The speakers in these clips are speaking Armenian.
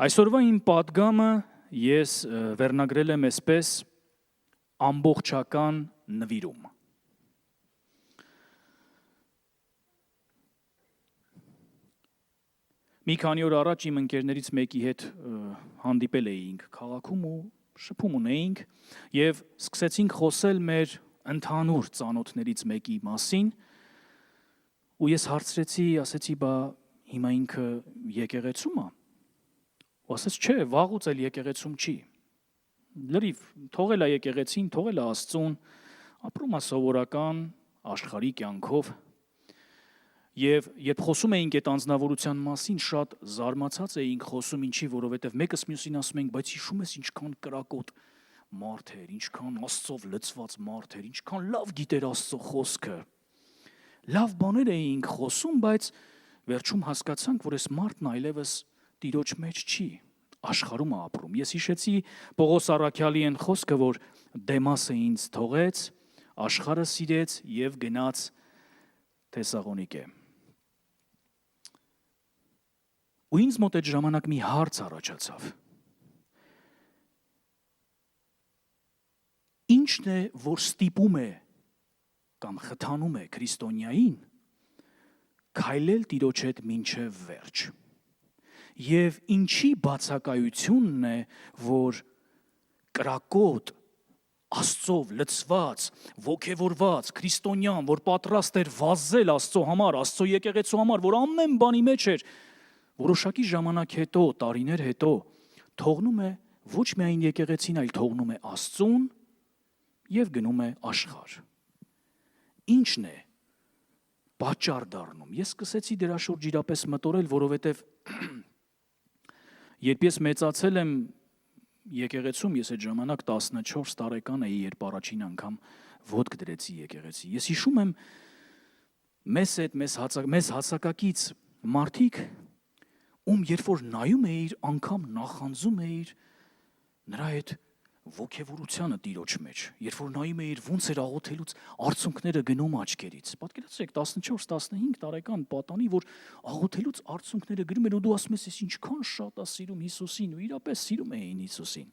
Այսօրվա իմ պատգամը ես վերնագրել եմ այսպես ամբողջական նվիրում։ Մի քանի օր առաջ իմ ընկերներից մեկի հետ հանդիպել էինք քաղաքում ու շփում ունեինք եւ սկսեցինք խոսել մեր ընդհանուր ծանոթներից մեկի մասին ու ես հարցրեցի, ասեցի, բա հիմա ինքը եկեղեցում է։ Ու ասաց, չէ, վաղուց էլ եկեղեցում չի։ Լրիվ թողել է եկեղեցին, թողել է Աստծուն, ապրում է սովորական աշխարհի կյանքով։ Եվ երբ խոսում էինք այդ անձնավորության մասին, շատ զարմացած էինք խոսում, ինչի, որովհետև մեկս մյուսին ասում ենք, բայց հիշում ես ինչքան կրակոտ մարդ էր, ինչքան Աստծով լցված մարդ էր, ինչքան լավ գիտեր Աստծո խոսքը։ Լավ բաներ էինք խոսում, բայց վերջում հասկացանք, որ այս մարդն այլևս Տիրոջ մեջ չի, աշխարհում է ապրում։ Ես հիշեցի Պողոս առաքյալի այն խոսքը, որ Դեմասը ինձ թողեց, աշխարհը սիրեց եւ գնաց Թեսաղոնիկե։ Ու ինձ մոտ այդ ժամանակ մի հարց առաջացավ։ Ինչն է, որ ստիպում է կամ խթանում է քրիստոնյային քայլել Տիրոջ հետ մինչև վերջ։ Եվ ինչի բացակայությունն է, որ կրակոտ, Աստծով լցված, ոգևորված, քրիստոնյան, որ պատրաստ էր վազել Աստծո համար, Աստծո եկեղեցու համար, որ ամեն բանի մեջ էր, որոշակի ժամանակ հետո, տարիներ հետո, թողնում է ոչ միայն եկեղեցին, այլ թողնում է Աստծուն եւ գնում է աշխարհ։ Ինչն է պատճառ դառնում։ Ես սկսեցի դրա շուրջ իրապես մտորել, որովհետեւ երբ ես մեծացել եմ եկեղեցում, ես այդ ժամանակ 14 տարեկան էի, երբ առաջին անգամ ոտք դրեցի եկեղեցի։ Ես հիշում եմ մեզ հասակակից մարդիկ, ում երբ որ նայում էիր, անգամ նախանձում էիր նրա այդ ոգևորությանը Տիրոջ մեջ, երբ որ նայում էիր ոնց էր աղոթելուց արցունքները գնում աչքերից։ Պատկերացրեք 14-15 տարեկան պատանի, որ աղոթելուց արցունքները գնում են ու դու ասում ես, ինչքան շատ է սիրում Հիսուսին ու իրապես սիրում էին Հիսուսին։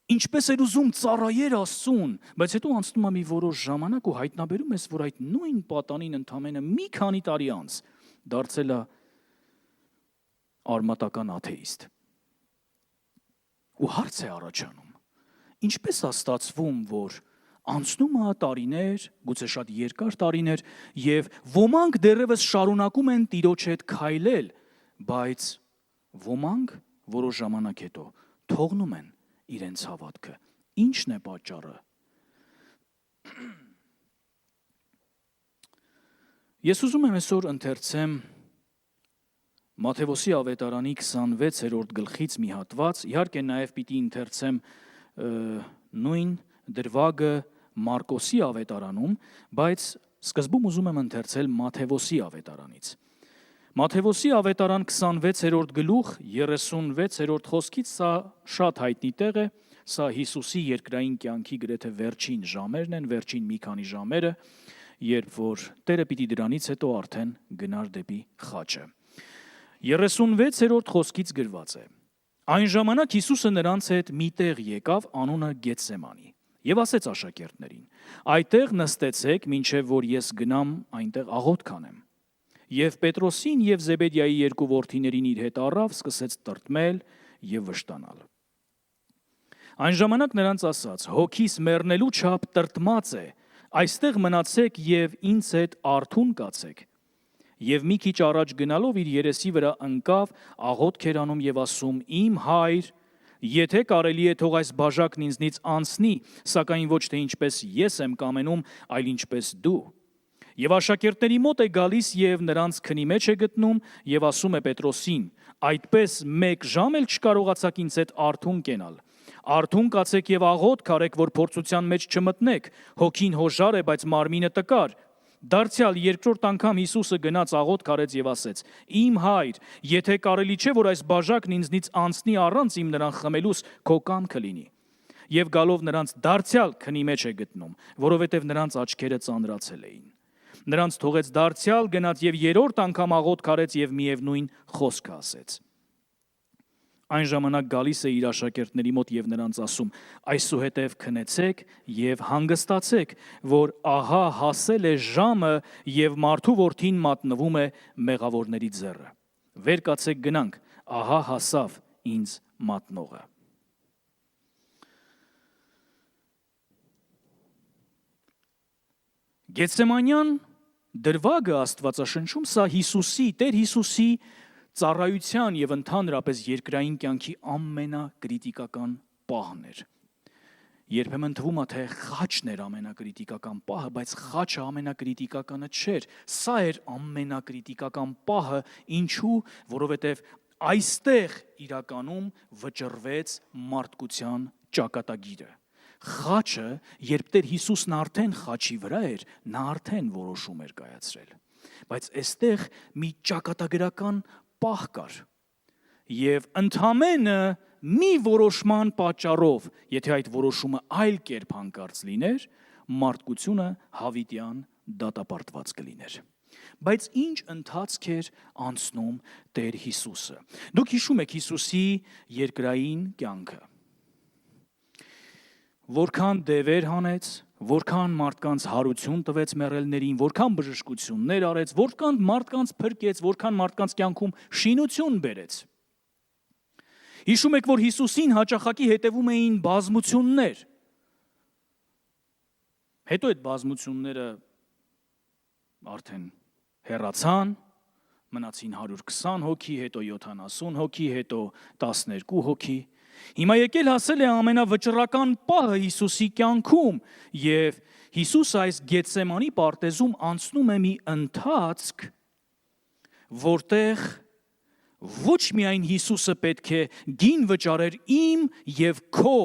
Ինչպես էր ուզում ծառայեր Աստծուն, բայց հետո անցնում է մի որոշ ժամանակ ու հայտնաբերում ես, որ այդ նույն պատանին ընդամենը մի քանի տարի անց դարձել է արմատական աթեիստ։ Ու հարց է առաջանում, ինչպես է ստացվում, որ անցնում է տարիներ, գուցե շատ երկար տարիներ, եւ ոմանք դեռևս շարունակում են Տիրոջ հետ քայլել, բայց ոմանք որոշ ժամանակ հետո թողնում են իրենց հավատքը։ Ինչն է պատճառը։ Ես ուզում եմ այսօր ընթերցեմ Մատթեոսի ավետարանի 26-րդ գլխից մի հատված, իհարկե նաև պիտի ընթերցեմ նույն դրվագը Մարկոսի ավետարանում, բայց սկզբում ուզում եմ ընթերցել Մատթեոսի ավետարանից։ Մատթեոսի ավետարան 26-րդ գլուխ 36-րդ խոսքից սա շատ հայտնի տեղ է, սա Հիսուսի երկրային կյանքի գրեթե վերջին ժամերն են, վերջին մի քանի ժամերը, երբ որ Տերը պիտի դրանից հետո արդեն գնար դեպի խաչը։ 36-րդ խոսքից գրված է. Այն ժամանակ Հիսուսը նրանց հետ մի տեղ եկավ, անունը Գեթսեմանի, եւ ասեց աշակերտներին. այդտեղ նստեցեք, մինչև որ ես գնամ այնտեղ աղոթք անեմ։ Եվ Պետրոսին եւ Զեբեդիայի երկու որդիներին իր հետ առավ, սկսեց տրտմել եւ վշտանալ։ Այն ժամանակ նրանց ասաց. հոգիս մեռնելու չափ տրտմած է, այստեղ մնացեք եւ ինձ հետ արթուն կացեք։ Եվ մի քիչ առաջ գնալով իր երեսի վրա ընկավ, աղոթք էր անում եւ ասում. Իմ հայր, եթե կարելի է, թող այս բաժակն ինձնից անցնի, սակայն ոչ թե ինչպես ես եմ կամենում, այլ ինչպես դու։ Եվ աշակերտների մոտ է գալիս եւ նրանց քնի մեջ է գտնում եւ ասում է Պետրոսին. այդպես մեկ ժամ էլ չկարողացաք ինձ հետ արթուն կենալ։ Արթուն կացեք եւ աղոթք արեք, որ փորձության մեջ չմտնեք։ Հոգին հոժար է, բայց մարմինը տկար։ Դարձյալ երկրորդ անգամ Հիսուսը գնաց աղոթք արեց եւ ասեց. Իմ հայր, եթե կարելի չէ, որ այս բաժակն ինձնից անցնի առանց իմ նրան խմելուս, քո կամքը լինի։ Եվ գալով նրանց դարձյալ քնի մեջ է գտնում, որովհետեւ նրանց աչքերը ծանրացել էին։ Նրանց թողեց դարձյալ գնաց եւ երրորդ անգամ աղոթք արեց եւ միևնույն խոսքը ասեց։ Այն ժամանակ գալիս է իր աշակերտների մոտ եւ նրանց ասում. այսուհետև քնեցեք եւ հանգստացեք, որ ահա հասել է ժամը եւ մարդու որդին մատնվում է մեղավորների ձեռը։ Վեր կացեք գնանք, ահա հասավ ինձ մատնողը։ Գեթսեմանյան դրվագը Աստվածաշնչում սա Հիսուսի, Տեր Հիսուսի ծառայության եւ ընդհանրապես երկրային կյանքի ամենակրիտիկական պահն էր։ Երբեմն թվում է, թե խաչն էր ամենակրիտիկական պահը, բայց խաչը ամենակրիտիկականը չէր։ Սա էր ամենակրիտիկական պահը, ինչու, որովհետեւ այստեղ իրականում վճռվեց մարդկության ճակատագիրը։ Խաչը, երբ Տեր Հիսուսն արդեն խաչի վրա էր, նա արդեն որոշում էր կայացրել։ Բայց այստեղ մի ճակատագրական պահ կար։ Եվ ընդամենը մի որոշման պատճառով, եթե այդ որոշումը այլ կերպ հանկարծ լիներ, մարդկությունը հավիտյան դատապարտված կլիներ։ Բայց ինչ ընթացք էր անցնում Տեր Հիսուսը։ Դուք հիշում եք Հիսուսի երկրային կյանքը։ Որքան դևեր հանեց, որքան մարդկանց հարություն տվեց մեռելներին, որքան բժշկություններ արեց, որքան մարդկանց փրկեց, որքան մարդկանց կյանքում շինություն բերեց։ Հիշում եք, որ Հիսուսին հաճախակի հետևում էին բազմություններ։ Հետո այդ բազմությունները արդեն հեռացան, մնացին 120 հոգի, հետո 70 հոգի, հետո 12 հոգի։ Հիմա եկել հասել է ամենավճռական պահը Հիսուսի կյանքում եւ Հիսուսը այս Գեթսեմանի պարտեզում անցնում է մի ընթացք, որտեղ ոչ միայն Հիսուսը պետք է գին վճարեր իմ եւ քո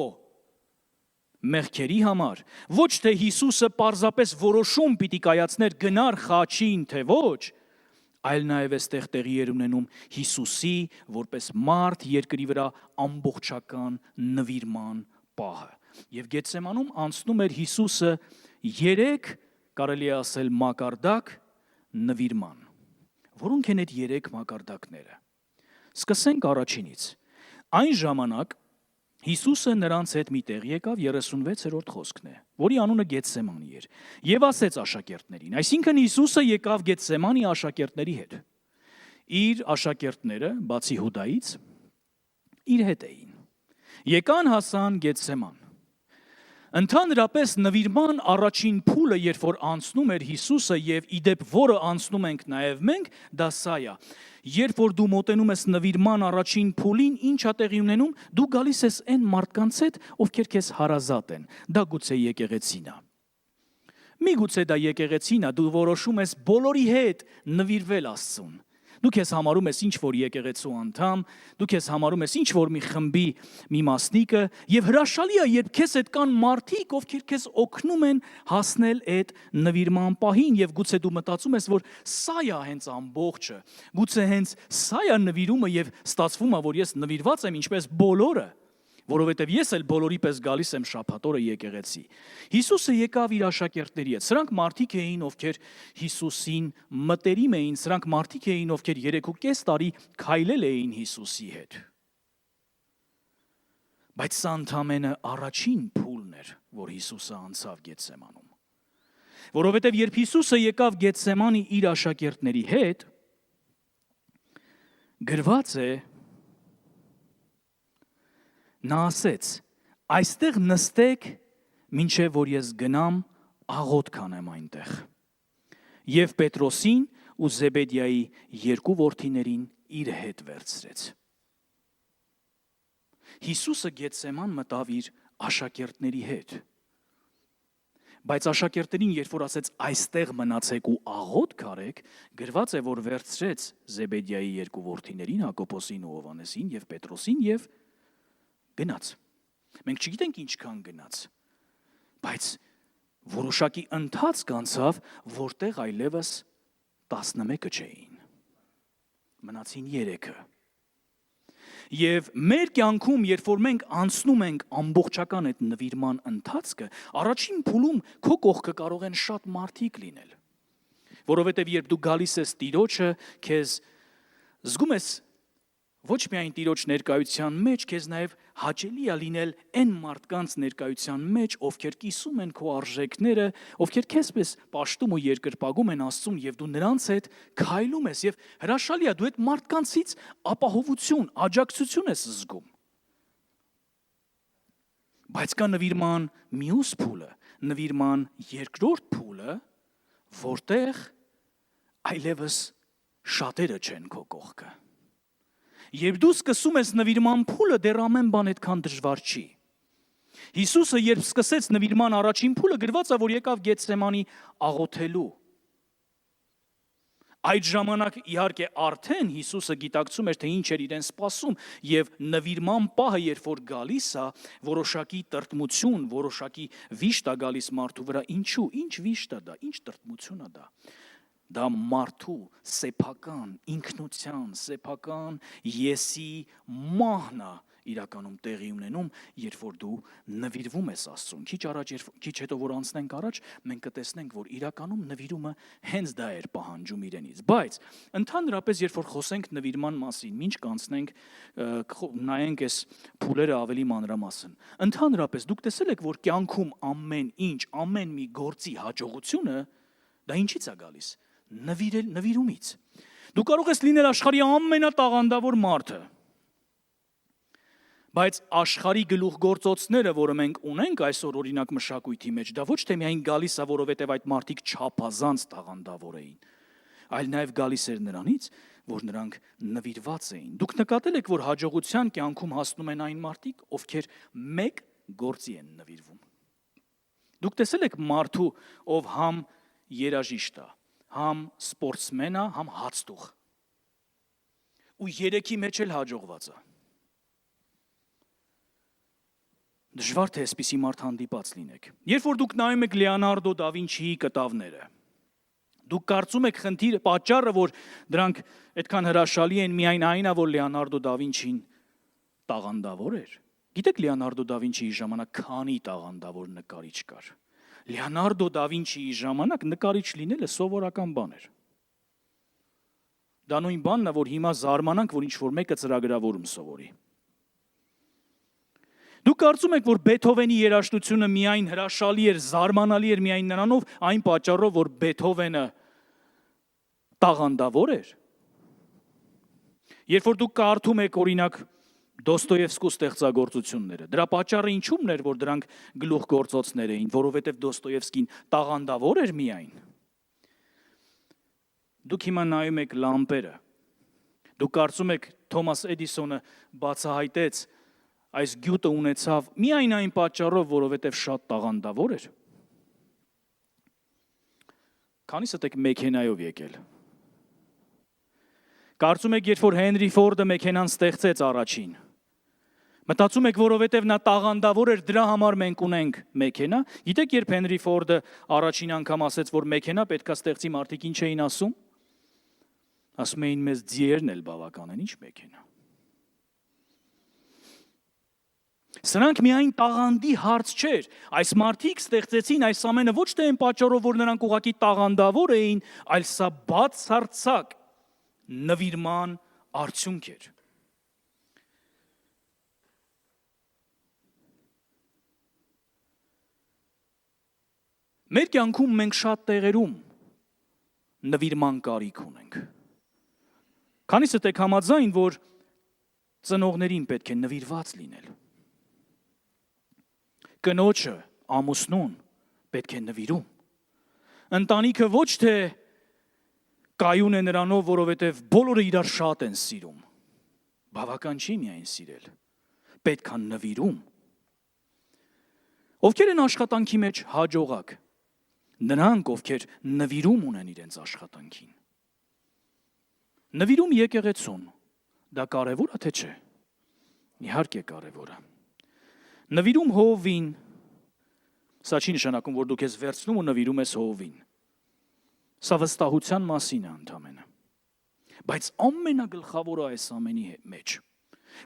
մեղքերի համար, ոչ թե Հիսուսը պարզապես որոշում պիտի կայացներ գնար խաչին, թե ոչ, այլ նաև այստեղ տեղի էր ունենում Հիսուսի որպես մարդ երկրի վրա ամբողջական նվիրման պահը։ Եվ Գեթսեմանում անցնում էր Հիսուսը 3, կարելի է ասել, մակարդակ նվիրման։ Որոնք են այդ 3 մակարդակները։ Սկսենք առաջինից։ Այն ժամանակ Հիսուսը նրանց հետ միտեղ եկավ 36-րդ խոսքն է, որի անունը Գեթսեմանի էր, եւ ասեց աշակերտներին, այսինքն Հիսուսը եկավ Գեթսեմանի աշակերտների հետ։ Իր աշակերտները, բացի Հուդայից, իր հետ էին։ Եկան հասան Գեթսեման։ Ընդհանրապես նվիրման առաջին փուլը, երբ որ անցնում էր Հիսուսը եւ իդեպ որը անցնում ենք նաեւ մենք, դա սա է։ Երբ որ դու մոտենում ես նվիրման առաջին փուլին, ինչ է տեղի ունենում, դու գալիս ես այն մարդկանց հետ, ովքեր քեզ հարազատ են։ Դա գուցե եկեղեցին է։ Միգուցե դա եկեղեցին է, դու որոշում ես բոլորի հետ նվիրվել Աստծուն։ Դու քեզ համարում ես ինչ-որ եկեղեցու անդամ, դու քեզ համարում ես ինչ-որ մի խմբի մի մասնիկը, եւ հրաշալի է, երբ քեզ հետ կան մարդիկ, ովքեր քեզ օգնում են հասնել այդ նվիրման պահին, եւ գուցե դու մտածում ես, որ սա է հենց ամբողջը, գուցե հենց սա է նվիրումը, եւ ստացվում է, որ ես նվիրված եմ ինչպես բոլորը, որովհետև ես էլ բոլորի պես գալիս եմ շաբաթ օրը եկեղեցի։ Հիսուսը եկավ իր աշակերտների հետ։ Սրանք մարդիկ էին, ովքեր Հիսուսին մտերիմ էին, սրանք մարդիկ էին, ովքեր 3.5 տարի քայլել էին Հիսուսի հետ։ Բայց սա ընդամենը առաջին փուլն էր, որ Հիսուսը անցավ Գեթսեմանում։ Որովհետև երբ Հիսուսը եկավ Գեթսեմանի իր աշակերտների հետ, գրված է, նա ասեց. այստեղ նստեք, մինչև որ ես գնամ աղոթք անեմ այնտեղ։ Եվ Պետրոսին ու Զեբեդիայի 2 որդիներին իր հետ վերցրեց։ Հիսուսը Գեթսեման մտավ իր աշակերտների հետ։ Բայց աշակերտներին, երբ որ ասեց այստեղ մնացեք ու աղոթք արեք, գրված է, որ վերցրեց Զեբեդիայի 2 որդիներին, Հակոբոսին ու Հովհաննեսին եւ Պետրոսին եւ գնաց։ Մենք չգիտենք ինչքան գնաց, բայց որոշակի ընթացք անցավ, որտեղ այլևս 11 չէին, մնացին 3-ը։ Եվ մեր կյանքում, երբ որ մենք անցնում ենք ամբողջական այդ նվիրման ընթացքը, առաջին փուլում քո կողքը կարող են շատ մարդիկ լինել։ Որովհետև երբ դու գալիս ես Տիրոջը, քեզ զգում ես ոչ միայն Տիրոջ ներկայության մեջ, քեզ նաև հաճելի է լինել այն մարդկանց ներկայության մեջ, ովքեր կիսում են քո արժեքները, ովքեր քեզպես պաշտում ու երկրպագում են Աստծուն, եւ դու նրանց հետ քայլում ես, եւ հրաշալի է, դու այդ մարդկանցից ապահովություն, աջակցություն ես զգում։ Բայց կա նվիրման մյուս փուլը, նվիրման երկրորդ փուլը, որտեղ այլևս շատերը չեն քո կողքը։ Երբ դու սկսում ես նվիրման փուլը, դեռ ամեն բան այդքան դժվար չի։ Հիսուսը երբ սկսեց նվիրման առաջին փուլը, գրված է, որ եկավ Գեթսեմանի աղոթելու։ Այդ ժամանակ իհարկե արդեն Հիսուսը գիտակցում էր, թե ինչ էր իրեն սպասում, եւ նվիրման պահը, երբ որ գալիս է, որոշակի տրտմություն, որոշակի վիշտ է գալիս մարդու վրա, ինչու, ինչ վիշտ է դա, ինչ տրտմություն է դա։ Դա մարդու սեփական ինքնության, սեփական եսի մահն է իրականում տեղի ունենում, երբ որ դու նվիրվում ես Աստծուն։ Քիչ հետո որ անցնենք առաջ, մենք կտեսնենք, որ իրականում նվիրումը հենց դա էր պահանջում իրենից։ Բայց ընդհանրապես, երբ որ խոսենք նվիրման մասին, ինչ կանցնենք, նայենք այս փուլերը ավելի մանրամասն։ Ընդհանրապես դուք տեսել եք, որ կյանքում ամեն ինչ, ամեն մի գործի հաջողությունը դա ինչից է գալիս։ Նվիրումից։ Դու կարող ես լինել աշխարհի ամենատաղանդավոր մարդը, բայց աշխարհի գլուխգործոցները, որը մենք ունենք այսօր օրինակ մշակույթի մեջ, դա ոչ թե միայն գալիս է, որովհետև այդ մարդիկ չափազանց տաղանդավոր էին, այլ նաև գալիս էր նրանից, որ նրանք նվիրված էին։ Դուք նկատել եք, որ հաջողության կյանքում հասնում են այն մարդիկ, ովքեր մեկ գործի են նվիրվում։ Դուք տեսել եք մարդու, ով համ երաժիշտ է, համ սպորտսմեն է, համ հացտուղ։ Ու երեքի մեջ էլ հաջողված է։ Դժվար թե այսպիսի մարդ հանդիպած լինեք։ Երբ որ դուք նայում եք Լեոնարդո դա Վինչիի կտավները, դուք կարծում եք խնդիրը, պատճառը, որ դրանք այդքան հրաշալի են, միայն այն է, որ Լեոնարդո դա Վինչին տաղանդավոր էր։ Գիտեք Լեոնարդո դա Վինչիի ժամանակ քանի տաղանդավոր նկարիչ կար։ Լեոնարդո դա Վինչիի ժամանակ նկարիչ լինելը սովորական բան էր։ Դա նույն բանն է, որ հիմա զարմանանք, որ ինչ-որ մեկը ծրագրավորում սովորի։ Դուք կարծում եք, որ Բեթհովենի երաժշտությունը միայն հրաշալի էր, զարմանալի էր միայն նրանով, այն պատճառով, որ Բեթհովենը տաղանդավոր էր։ Երբ որ դուք կարդում եք օրինակ Դոստոևսկու ստեղծագործությունները, դրա պատճառը ինչու՞մն էր, որ դրանք գլուխգործոցներ էին, որովհետև Դոստոևսկին տաղանդավոր էր միայն։ Դուք հիմա նայում եք լամպերը։ Դուք կարծում եք Թոմաս Էդիսոնը բացահայտեց այս գյուտը ունեցավ միայն այն պատճառով, որովհետև շատ տաղանդավոր էր։ Քանիսդ եք մեքենայով եկել։ Կարծում եք, երբ որ Հենրի Ֆորդը մեքենան ստեղծեց առաջին, մտածում եք, որովհետև նա տաղանդավոր էր, դրա համար մենք ունենք մեքենա։ Գիտեք, երբ Հենրի Ֆորդը առաջին անգամ ասեց, որ մեքենա պետքա ստեղծի, մարդիկ ինչ էին ասում։ Ասում էին, մեզ ձիերն էլ բավական են, ինչ մեքենա։ Սրանք միայն տաղանդի հարց չէր, այս մարդիկ ստեղծեցին այս ամենը ոչ թե այն պատճառով, որ նրանք ուղղակի տաղանդավոր էին, այլ սա բացարձակ նվիրման արդյունք էր։ Մեր կյանքում մենք շատ տեղերում նվիրման կարիք ունենք։ Քանիսդ եք համաձայն, որ ծնողներին պետք է նվիրված լինել։ Կնոջը, ամուսնուն պետք է նվիրում։ Ընտանիքը ոչ թե կայուն է նրանով, որովհետև բոլորը իրար շատ են սիրում։ Բավական չի միայն սիրել, պետք է նվիրում։ Ովքեր են աշխատանքի մեջ հաջողակ։ Նրանք, ովքեր նվիրում ունեն իրենց աշխատանքին։ Նվիրում եկեղեցուն, դա կարևոր է թե չէ։ Իհարկե կարևոր է։ Նվիրում հովին, սա չի նշանակում, որ դու քեզ վերցնում ու նվիրում ես հովին։ Սա վստահության մասին է ընդամենը։ Բայց ամենագլխավորը այս ամենի մեջ,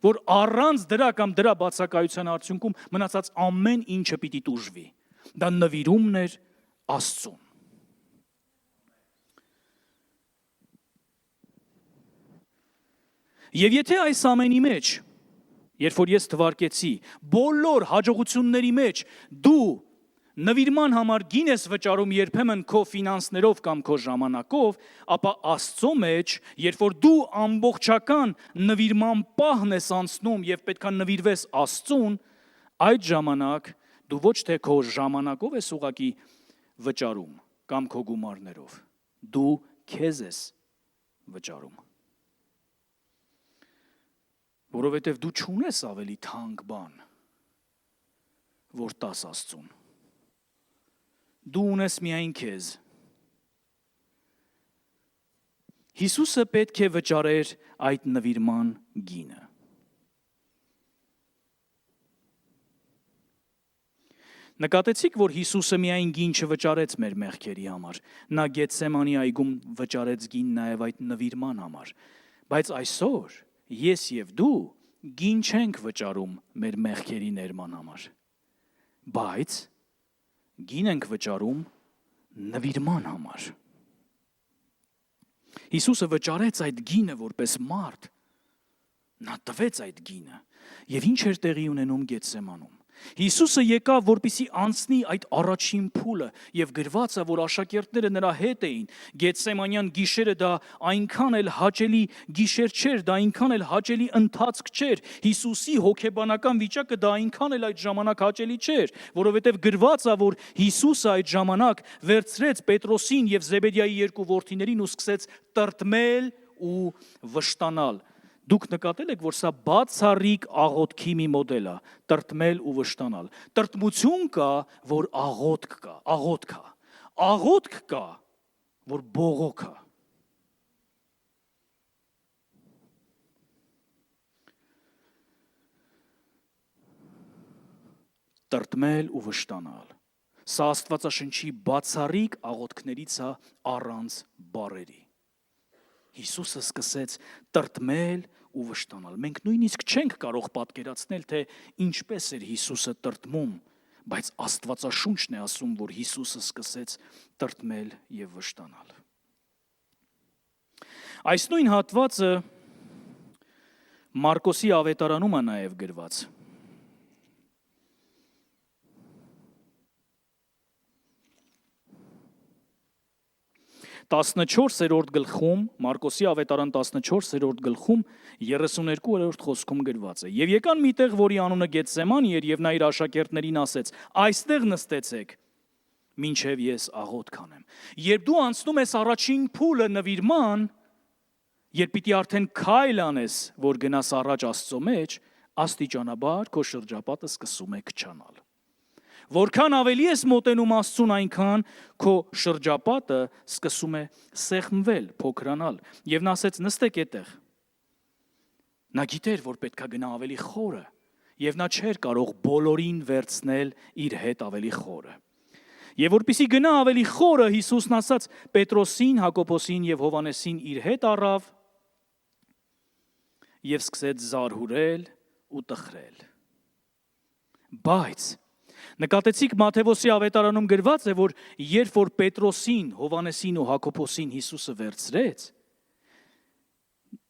որ առանց դրա կամ դրա բացակայության արդյունքում մնացած ամեն ինչը պիտի տուժվի։ Դա նվիրումն էր Աստծուն։ Եվ եթե այս ամենի մեջ, երբ որ ես թվարկեցի, բոլոր հաջողությունների մեջ դու նվիրման համար գին ես վճարում երբեմն քո ֆինանսներով կամ քո ժամանակով, ապա Աստծո մեջ, երբ որ դու ամբողջական նվիրման պահն ես անցնում եւ պետքա նվիրվես Աստծուն, այդ ժամանակ դու ոչ թե քո ժամանակով ես ուղակի վճարում կամ քո գումարներով, դու քեզ ես վճարում։ Որովհետև դու չունես ավելի թանկ բան, որ տաս Աստծուն։ Դու ունես միայն քեզ։ Հիսուսը պետք է վճարեր այդ նվիրման գինը։ Նկատեցիք, որ Հիսուսը միայն գին չվճարեց մեր մեղքերի համար, նա Գեթսեմանի այգում վճարեց գին նաև այդ նվիրման համար, բայց այսօր ես եւ դու գին չենք վճարում մեր մեղքերի ներման համար, բայց գին ենք վճարում նվիրման համար։ Հիսուսը վճարեց այդ գինը որպես մարդ, նա տվեց այդ գինը, եւ ինչ էր տեղի ունենում Գեթսեմանում։ Հիսուսը եկավ, որպեսզի անցնի այդ առաջին փուլը, եւ գրված է, որ աշակերտները նրա հետ էին։ Գեթսեմանյան գիշերը դա այնքան էլ հաճելի գիշեր չէր, դա այնքան էլ հաճելի ընթացք չէր։ Հիսուսի հոգեբանական վիճակը դա այնքան էլ այդ ժամանակ հաճելի չէր, որովհետեւ գրված է, որ Հիսուսը այդ ժամանակ վերցրեց Պետրոսին եւ Զեբեդիայի երկու որդիներին ու սկսեց տրտմել ու վշտանալ։ Դուք նկատել եք, որ սա բացառիկ աղոթքի մի մոդել է, տրտմել ու վշտանալ։ Տրտմություն կա, որ աղոթք կա, աղոթք կա։ Աղոթք կա, որ բողոք է։ Տրտմել ու վշտանալ։ Սա Աստվածաշնչի բացառիկ աղոթքներից է առանց բառերի։ Հիսուսը սկսեց տրտմել ու վշտանալ։ Մենք նույնիսկ չենք կարող պատկերացնել, թե ինչպես էր Հիսուսը տրտմում, բայց Աստվածաշունչն է ասում, որ Հիսուսը սկսեց տրտմել եւ վշտանալ։ Այս նույն հատվածը Մարկոսի ավետարանում է նաեւ գրված։ 14-րդ գլխում, Մարկոսի ավետարան 14-րդ գլխում 32-րդ խոսքում գրված է. Եվ եկան մի տեղ, որի անունը Գեթսեմանի էր, եւ նա իր աշակերտներին ասեց. այստեղ նստեցեք, մինչև ես աղոթք անեմ։ Երբ դու անցնում ես առաջին փուլը նվիրման, երբ պիտի արդեն քայլ անես, որ գնաս առաջ Աստծո մեջ, աստիճանաբար քո շրջապատը սկսում է քչանալ։ Որքան ավելի ես մոտենում Աստծուն, այնքան քո շրջապատը սկսում է սեղմվել, փոքրանալ։ Եվ նա ասեց. նստեք այդտեղ։ Նա գիտեր, որ պետք է գնա ավելի խորը, եւ նա չէր կարող բոլորին վերցնել իր հետ ավելի խորը։ Եվ որպեսզի գնա ավելի խորը, Հիսուսն ասաց Պետրոսին, Հակոբոսին եւ Հովանեսին իր հետ առավ եւ սկսեց զարհուրել ու տխրել։ Բայց նկատեցիք Մատթեոսի ավետարանում գրված է, որ երբ որ Պետրոսին, Հովանեսին ու Հակոբոսին Հիսուսը վերցրեց,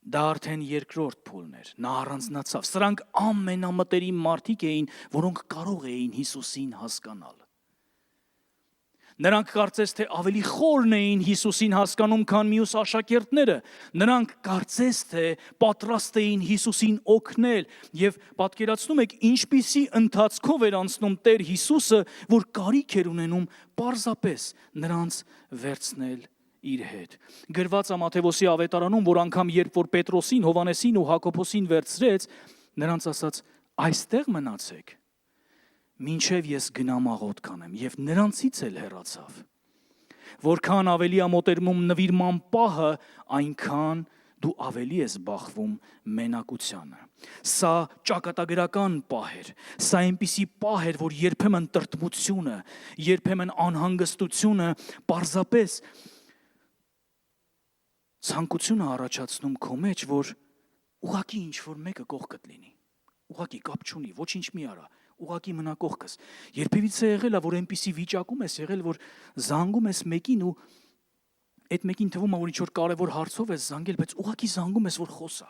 դա արդեն երկրորդ փուլն էր, նա առանձնացավ։ Սրանք ամենամտերիմ մարդիկ էին, որոնք կարող էին Հիսուսին հասկանալ։ Նրանք կարծես թե ավելի խորն էին Հիսուսին հասկանում, քան մյուս աշակերտները։ Նրանք կարծես թե պատրաստ էին Հիսուսին օգնել եւ պատկերացնում եք ինչպիսի ընթացքով էր անցնում Տեր Հիսուսը, որ կարիք էր ունենում պարզապես նրանց վերցնել իր հետ։ Գրված է Մատթեոսի ավետարանում, որ անգամ երբ որ Պետրոսին, Հովանեսին ու Հակոբոսին վերցրեց, նրանց ասաց. այստեղ մնացեք, մինչև ես գնամ աղոթք անեմ, եւ նրանցից էլ հեռացավ։ Որքան ավելի ամոտերմում նվիրման պահը, այնքան դու ավելի ես բախվում մենակությանը։ Սա ճակատագրական պահ էր, սա այնպիսի պահ էր, որ երբեմն տրտմությունը, երբեմն անհանգստությունը պարզապես ցանկությունը առաջացնում քո մեջ, որ ուղակի ինչ-որ մեկը կողքդ լինի, ուղակի կապ չունի, ոչինչ մի արա, ուղակի մնա կողքս։ Երբևիցե եղել է, որ այնպիսի վիճակում ես եղել, որ զանգում ես մեկին ու այդ մեկին թվում է, որ ինչ-որ կարևոր հարցով ես զանգել, բայց ուղակի զանգում ես, որ խոսա։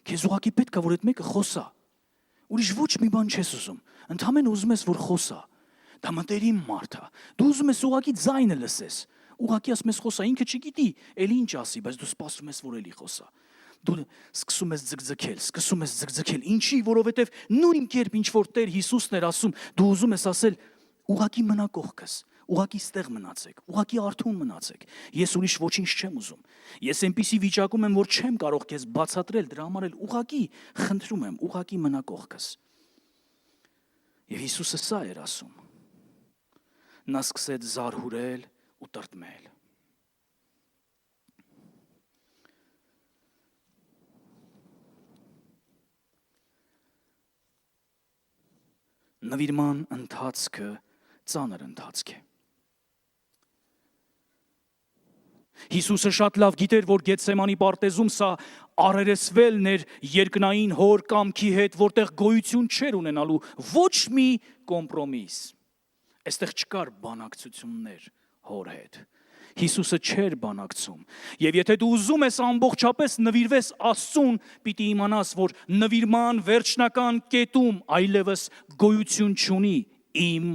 Քեզ ուղղակի պետք է որ այդ մեկը խոսա։ Ուրիշ ոչ մի բան չես ուզում։ Ընդհանրապես ուզում ես որ խոսա։ Դա մտերիմ մարդ է։ Դու ուզում ես ուղղակի ձայնը լսես։ Ուղղակի ասում ես խոսա, ինքը չգիտի, էլի ինչ ասի, բայց դու սպասում ես որ էլի խոսա։ Դու սկսում ես ձգձգել, ինչի, որովհետև նույն կերպ ինչ որ Տեր Հիսուսն էր ասում, դու ուզում ես ասել, ուղղակի մնա կողքս, ուղղակի ստեղ մնացեք, ուղղակի արթուն մնացեք։ Ես ուրիշ ոչինչ չեմ ուզում։ Ես այնպիսի վիճակում եմ, որ չեմ կարող քեզ բացատրել, դրա համար էլ ուղղակի խնդրում եմ, ուղղակի մնա կողքս։ Եվ Հիսուսը սա էր ասում։ Նա սկսեց զարհուրել ու տրտմել։ Նվիրման ընթացքը ծանր ընթացք է։ Հիսուսը շատ լավ գիտեր, որ Գեթսեմանի պարտեզում սա առերեսվելն էր երկնային հոր կամքի հետ, որտեղ գոյություն չէր ունենալու ոչ մի կոմպրոմիս։ Այստեղ չկար բանակցություններ հոր հետ։ Հիսուսը չէր բանակցում։ Եվ եթե դու ուզում ես ամբողջապես նվիրվես Աստծուն, պիտի իմանաս, որ նվիրման վերջնական կետում այլևս գոյություն չունի իմ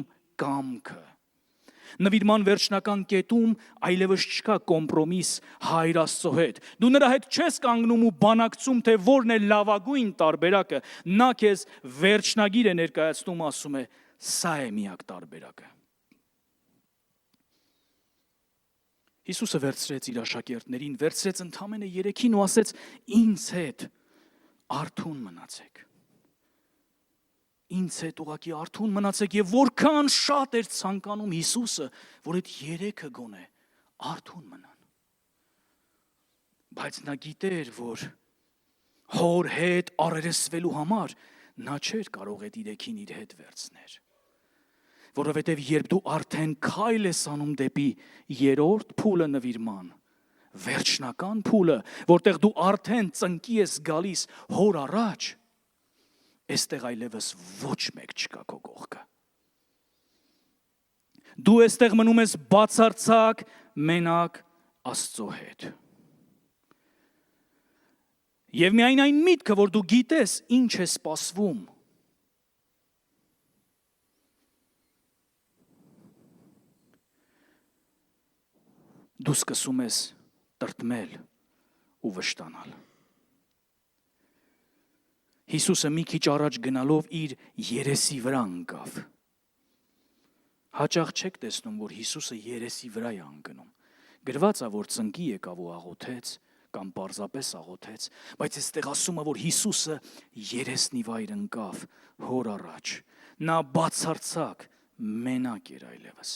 կամքը։ Նվիրման վերջնական կետում այլևս չկա կոմպրոմիս Հայր Աստծո հետ։ Դու նրա հետ չես կանգնում ու բանակցում, թե որն է լավագույն տարբերակը։ Նա քեզ վերջնագիր է ներկայացնում, ասում է, սա է միակ տարբերակը։ Հիսուսը վերցրեց իր աշակերտներին, վերցրեց ընդամենը 3-ին ու ասեց. ինձ հետ արթուն մնացեք։ Ինձ հետ ուղղակի արթուն մնացեք, եւ որքան շատ էր ցանկանում Հիսուսը, որ այդ 3-ը գոնե արթուն մնան։ Բայց նա գիտեր, որ հոր հետ առերեսվելու համար նա չէր կարող այդ 3-ին իր հետ վերցներ։ Որովհետև երբ դու արդեն քայլ ես անում դեպի 3-րդ փուլը նվիրման, վերջնական փուլը, որտեղ դու արդեն ծնկի ես գալիս հոր առաջ, այստեղ այլևս ոչ մեկ չկա քո կողքը։ Դու այստեղ մնում ես բացարձակ մենակ Աստծո հետ։ Եվ միայն այն միտքը, որ դու գիտես ինչ է սպասվում, դու սկսում ես տրտմել ու վշտանալ։ Հիսուսը մի քիչ առաջ գնալով իր երեսի վրա ընկավ։ Հաճախ չեք տեսնում, որ Հիսուսը երեսի վրա է ընկնում։ Գրված է, որ ծնկի եկավ ու աղոթեց, կամ պարզապես աղոթեց, բայց այստեղ ասում է, որ Հիսուսը երեսնի վայր ընկավ հոր առաջ։ Նա բացարձակ մենակ էր այլևս։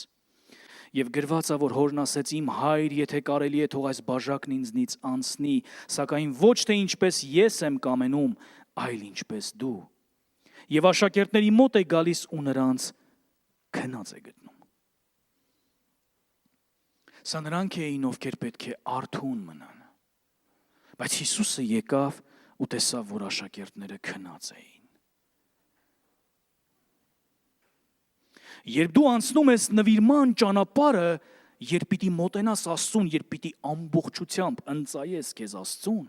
Եվ գրված է, որ հորն ասեց, իմ հայր, եթե կարելի է, թող այս բաժակն ինձնից անցնի, սակայն ոչ թե ինչպես ես եմ կամենում, այլ ինչպես դու։ Եվ աշակերտների մոտ է գալիս ու նրանց քնած է գտնում։ Սա նրանք էին, ովքեր պետք է արթուն մնան։ Բայց Հիսուսը եկավ ու տեսավ, որ աշակերտները քնած էին։ Երբ դու անցնում ես նվիրման ճանապարհը, երբ պիտի մոտենաս Աստծուն, երբ պիտի ամբողջությամբ ընծայես քեզ Աստծուն,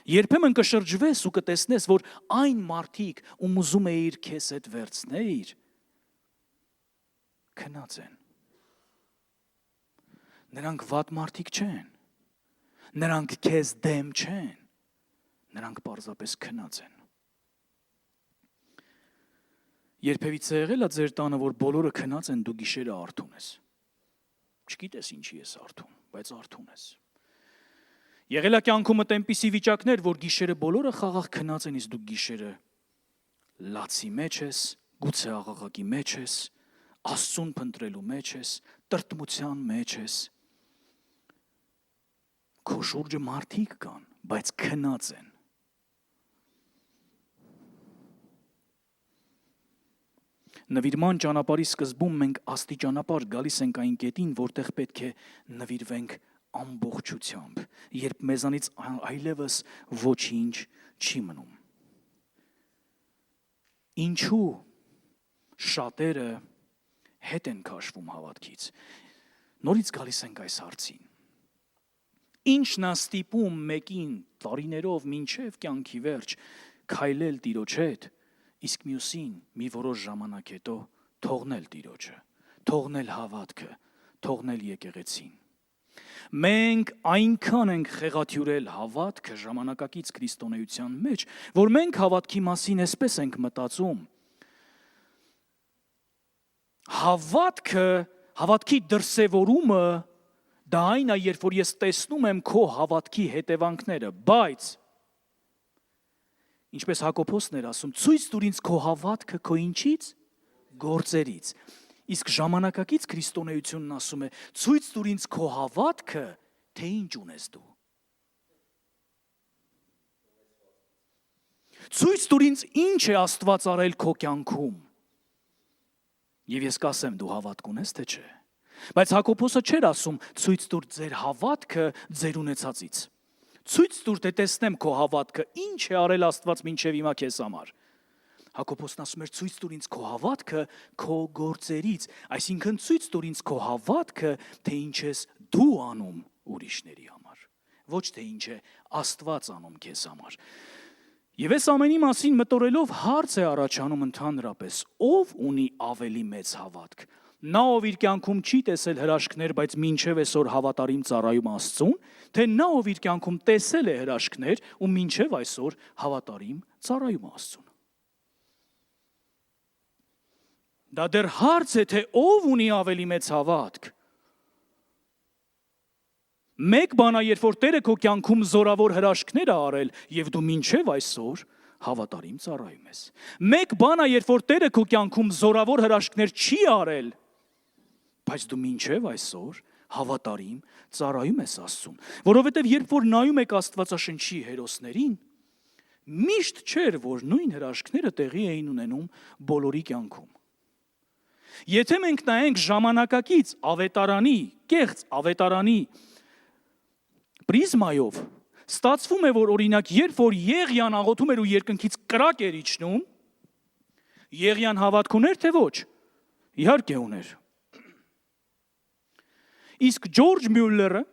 երբեմն կշրջվես ու կտեսնես, որ այն մարդիկ, ում ուզում էիր քեզ հետ վերցնել, քնած են։ Նրանք վատ մարդիկ չեն։ Նրանք քեզ դեմ չեն։ Նրանք պարզապես քնած են։ Երբևիցե եղել է ձեր տանը, որ բոլորը քնած են, դու գիշերը արթուն ես։ Չգիտես ինչի ես արթուն, բայց արթուն ես։ Եղել է կյանքումդ այնպիսի վիճակներ, որ գիշերը բոլորը խաղաղ քնած են, իսկ դու գիշերը լացի մեջ ես, գուցե աղաղակի մեջ ես, Աստծուն փնտրելու մեջ ես, տրտմության մեջ ես։ Քո շուրջը մարդիկ կան, բայց քնած են։ Նվիրման ճանապարհի սկզբում մենք աստիճանաբար գալիս ենք այն կետին, որտեղ պետք է նվիրվենք ամբողջությամբ, երբ մեզանից այլևս ոչինչ չի մնում։ Ինչու շատերը հետ են քաշվում հավատքից։ Նորից գալիս ենք այս հարցին։ Ինչն է ստիպում մեկին տարիներով մինչև կյանքի վերջ քայլել Տիրոջ հետ, իսկ մյուսին մի որոշ ժամանակ հետո թողնել Տիրոջը, թողնել հավատքը, թողնել եկեղեցին։ Մենք այնքան ենք խեղաթյուրել հավատքը ժամանակակից քրիստոնեության մեջ, որ մենք հավատքի մասին այսպես ենք մտածում. հավատքի դրսևորումը դա այն է, երբ որ ես տեսնում եմ քո հավատքի հետևանքները, բայց ինչպես Հակոբոսն էր ասում, ցույց տուր ինձ քո հավատքը քո ինչից, գործերից։ Իսկ ժամանակակից քրիստոնեությունն ասում է, ցույց տուր ինձ քո հավատքը, թե ինչ ունես դու։ Ցույց տուր ինձ ինչ է Աստված արել քո կյանքում։ Եվ ես կասեմ, դու հավատք ունես, թե չէ։ Բայց Հակոբոսը չէր ասում, ցույց տուր ձեր հավատքը ձեր ունեցածից։ Ցույց տուր, թե տեսնեմ քո հավատքը, ինչ է արել Աստված մինչև հիմա քեզ համար։ Հակոբոսն ասում էր, ցույց տուր ինձ քո հավատքը քո գործերից, այսինքն ցույց տուր ինձ քո հավատքը, թե ինչ ես դու անում ուրիշների համար, ոչ թե ինչ է Աստված անում քեզ համար։ Եվ այս ամենի մասին մտորելով հարց է առաջանում ընդհանրապես, ով ունի ավելի մեծ հավատք։ Նա, ով իր կյանքում չի տեսել հրաշքներ, բայց մինչև այսօր հավատարիմ ծառայում Աստծուն, թե նա, ով իր կյանքում տեսել է հրաշքներ ու մինչև այսօր հավատարիմ ծառայում Աստծուն։ Դա դեռ հարց է, թե ով ունի ավելի մեծ հավատք։ Մեկ բան է, երբ որ Տերը քո կյանքում զորավոր հրաշքներ է արել, եւ դու մինչև այսօր հավատարիմ ծառայում ես։ Մեկ բան է, երբ որ Տերը քո կյանքում զորավոր հրաշքներ չի արել, բայց դու մինչև այսօր հավատարիմ ծառայում ես Աստծուն, որովհետև երբ որ նայում եք Աստվածաշնչի հերոսներին, միշտ չէր, որ նույն հրաշքները տեղի էին ունենում բոլորի կյանքում։ Եթե մենք նայենք ժամանակակից ավետարանի, կեղծ ավետարանի պրիզմայով, ստացվում է, որ օրինակ, երբ որ Եղիան աղոթում էր ու երկնքից կրակ էր իջնում, Եղիան հավատք ուներ, թե ոչ։ Իհարկե ուներ։ Իսկ Ջորջ Մյուլլերը,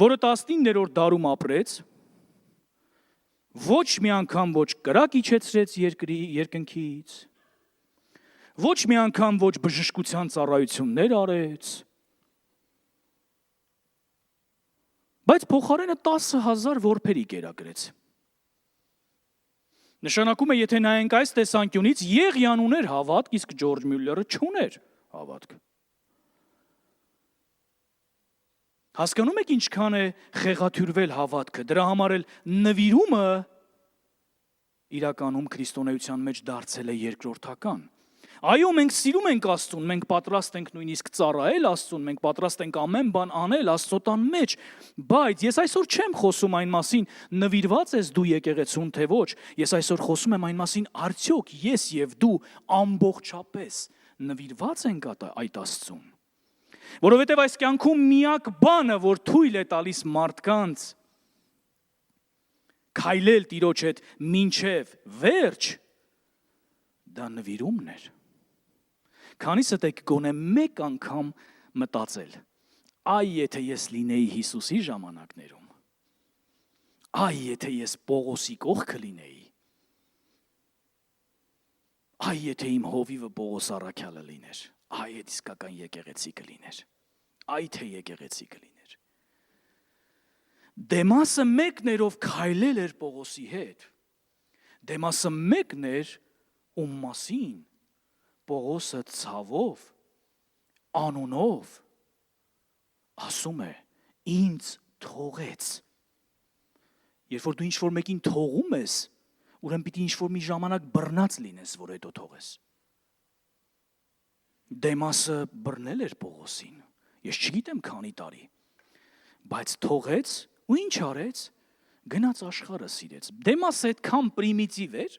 որը 19-րդ դարում ապրեց, ոչ մի անգամ ոչ կրակ իջեցրեց երկնքից, ոչ մի անգամ ոչ բժշկության ծառայություններ արեց, բայց փոխարենը 10,000 որբերի կերակրեց։ Նշանակում է, եթե նայենք այս տեսանկյունից, Եղիան ուներ հավատք, իսկ Ջորջ Մյուլլերը չուներ հավատք։ Հասկանում եք ինչքան է խեղաթյուրվել հավատքը, դրա համար էլ նվիրումը իրականում քրիստոնեության մեջ դարձել է երկրորդական։ Այո, մենք սիրում ենք Աստծուն, մենք պատրաստ ենք նույնիսկ ծառայել Աստծուն, մենք պատրաստ ենք ամեն բան անել Աստծո տան մեջ, բայց ես այսօր չեմ խոսում այն մասին, նվիրված ես դու եկեղեցուն, թե ոչ, ես այսօր խոսում եմ այն մասին, արդյոք ես եւ դու ամբողջապես նվիրված ենք այդ Աստծուն։ Որովհետև այս կյանքում միակ բանը, որ թույլ է տալիս մարդկանց քայլել Տիրոջ հետ մինչև վերջ, դա նվիրումն էր։ Քանիսդ եք գոնե մեկ անգամ մտածել, այ եթե ես լինեի Հիսուսի ժամանակներում, այ եթե ես Պողոսի կողքը լինեի, այ եթե իմ հովիվը Պողոս Առաքյալը լիներ, այ այդ իսկական եկեղեցի կլիներ, այ թե եկեղեցի կլիներ։ Դեմասը մեկն էր, ով քայլել էր Պողոսի հետ, Դեմասը մեկն էր, ում մասին Պողոսը ցավով, անունով ասում է, ինձ թողեց։ Երբ որ դու ինչ-որ մեկին թողում ես, ուրեմն պիտի ինչ-որ մի ժամանակ բռնած լինես, որ հետո թողես։ Դեմասը բռնել էր Պողոսին, ես չգիտեմ քանի տարի, բայց թողեց ու ինչ արեց, գնաց աշխարհը սիրեց։ Դեմասը այդքան պրիմիտիվ էր,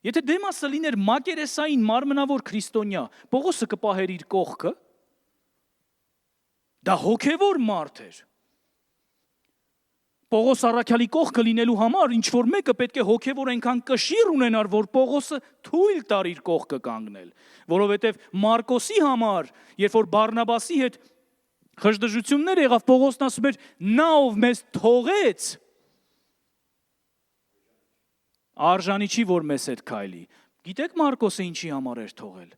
եթե Դեմասը լիներ մակերեսային մարմնավոր քրիստոնյա, Պողոսը կպահեր իր կողքը, դա հոգևոր մարդ էր։ Պողոս Առաքյալի կողքը լինելու համար ինչ-որ մեկը պետք է հոգևոր այնքան կշիռ ունենար, որ Պողոսը թույլ տար իր կողքը կանգնել, որովհետև Մարկոսի համար, երբ որ Բարնաբասի հետ Խժդժություններ եղավ, Պողոսն ասում էր, նա ով մեզ թողեց, արժանի չի, որ մեզ հետ քայլի։ Գիտեք Մարկոսը ինչի համար էր թողել։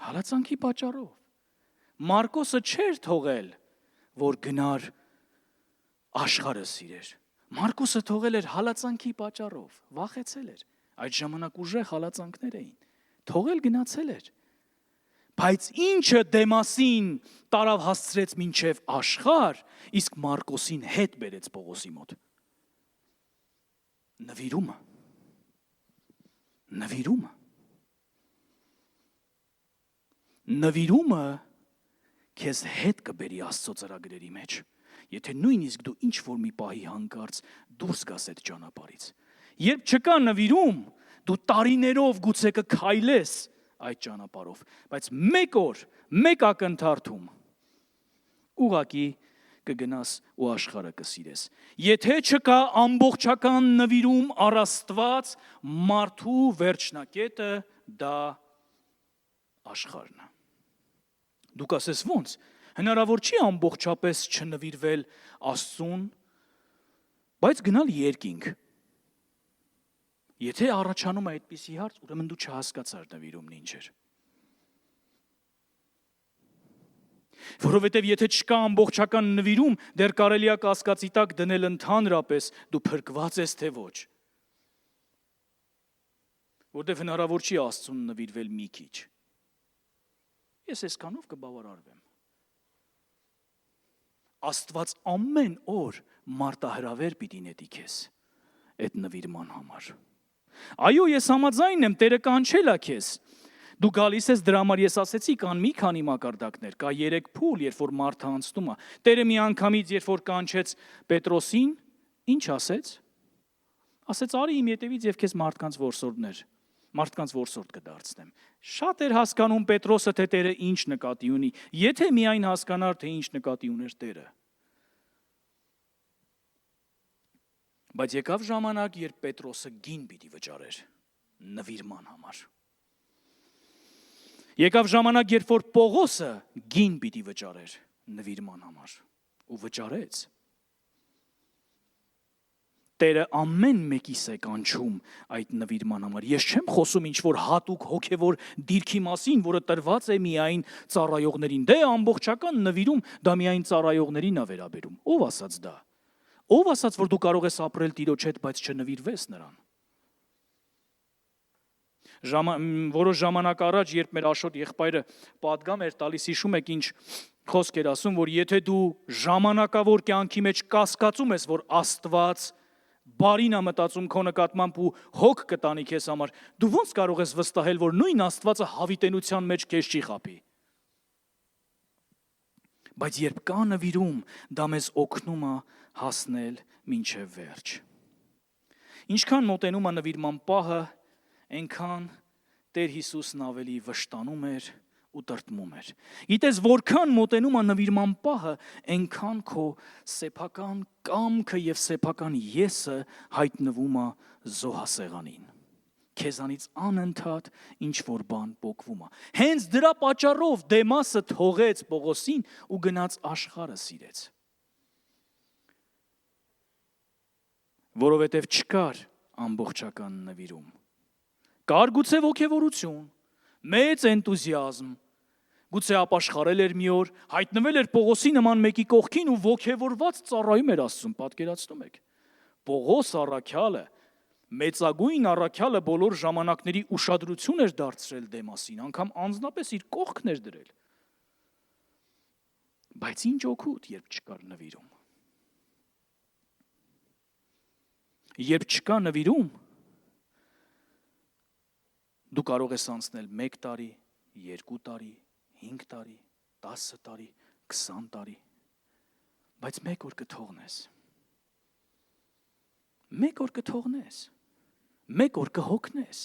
Հալածանքի պատճառով։ Մարկոսը չէր թողել, որ գնար աշխարհը սիրեր։ Մարկոսը թողել էր հալածանքի պատճառով, վախեցել էր։ Այդ ժամանակ ուժեղ հալածանքներ էին։ Թողել գնացել էր։ Բայց ինչը Դեմասին տարավ հասցրեց մինչև աշխարհ, իսկ Մարկոսին հետ բերեց Պողոսի մոտ։ Նվիրումը։ Նվիրումը։ Նվիրումը քեզ հետ կբերի Աստծո ծրագրերի մեջ, եթե նույնիսկ դու ինչ-որ մի պահի հանկարծ դուրս գաս այդ ճանապարհից։ Երբ չկա նվիրում, դու տարիներով գուցե կքայլես այդ ճանապարհով, բայց մեկ օր, մեկ ակնթարթում ուղղակի կգնաս ու աշխարհը կսիրես։ Եթե չկա ամբողջական նվիրում առ Աստված, մարդու վերջնակետը դա աշխարհն է։ Դու կասես ո՞նց, հնարավոր չի ամբողջապես չնվիրվել Աստծուն, բայց գնալ երկինք։ Եթե առաջանում է այդպիսի հարց, ուրեմն դու չհասկացար նվիրումն ինչ էր։ Որովհետև եթե չկա ամբողջական նվիրում, դեռ կարելի է կասկածի տակ դնել ընդհանրապես դու փրկված ես թե ոչ։ Որտև հնարավոր չի Աստծուն նվիրվել մի քիչ։ Ես այսքանով կբավարարվեմ։ Աստված ամեն օր մարտահրավեր պիտի նետի քեզ այդ նվիրման համար։ Այո, ես համաձայն եմ, Տերը կանչել է քեզ։ Դու գալիս ես դրա համար, ես ասեցի, կան մի քանի մակարդակներ, կա 3 փուլ, երբ որ մարդը անցնում է։ Տերը մի անգամից, երբ որ կանչեց Պետրոսին, ինչ ասեց։ Ասեց, արի իմ ետևից եւ քեզ մարդկանց որսորդ կդարձնեմ։ Շատ էր հասկանում Պետրոսը, թե Տերը ինչ նկատի ունի, եթե միայն հասկանար, թե ինչ նկատի ուներ Տերը։ Բայց եկավ ժամանակ, երբ Պետրոսը գին պիտի վճարեր նվիրման համար։ Եկավ ժամանակ, երբ որ Պողոսը գին պիտի վճարեր նվիրման համար ու վճարեց։ Տերը ամեն մեկիս է կանչում այդ նվիրման համար։ Ես չեմ խոսում ինչ-որ հատուկ հոգևոր դիրքի մասին, որը տրված է միայն ծառայողներին։ Դե ամբողջական նվիրում դա միայն ծառայողներին է վերաբերում։ Ո՞վ ասաց դա։ Ո՞վ ասաց, որ դու կարող ես ապրել Տիրոջ հետ, բայց չնվիրվես նրան։ Որոշ ժամանակ առաջ, երբ մեր Աշոտ եղբայրը պատգամ էր տալիս, հիշում եք ինչ խոսք էր ասում, որ եթե դու ժամանակավոր կյանքի մեջ կասկածում ես, որ Աստված բարին է մտածում քո նկատմամբ ու հոգ կտանի քեզ համար, դու ո՞նց կարող ես վստահել, որ նույն Աստվածը հավիտենության մեջ քեզ չի խաբի։ Բայց երբ կա նվիրում, դա մեզ օգնում է հասնել մինչև վերջ։ Ինչքան մոտենում է նվիրման պահը, այնքան Տեր Հիսուսն ավելի վշտանում էր ու տրտմում էր։ Գիտես, որքան մոտենում է նվիրման պահը, այնքան քո սեփական կամքը եւ սեփական եսը հայտնվում է զոհասեղանին։ Քեզանից անընդհատ ինչ-որ բան պոկվում է։ Հենց դրա պատճառով Դեմասը թողեց Պողոսին ու գնաց աշխարհը սիրեց։ Որովհետև չկար ամբողջական նվիրում։ Կար գուցե ոգևորություն, մեծ էնտուզիազմ, գուցե ապաշխարել էր մի օր, հայտնվել էր Պողոսի նման մեկի կողքին ու ոգևորված ծառայում էր Աստծուն, պատկերացնում եք։ Պողոս առաքյալը, մեծագույն առաքյալը բոլոր ժամանակների ուշադրություն էր դարձրել Դեմասին, անգամ անձնապես իր կողքն էր դրել։ Բայց ինչ օգուտ, երբ չկար նվիրում։ Երբ չկա նվիրում, դու կարող ես անցնել 1 տարի, 2 տարի, 5 տարի, 10 տարի, 20 տարի, բայց մեկ օր կթողնես։ Մեկ օր կթողնես, մեկ օր կհոգնես,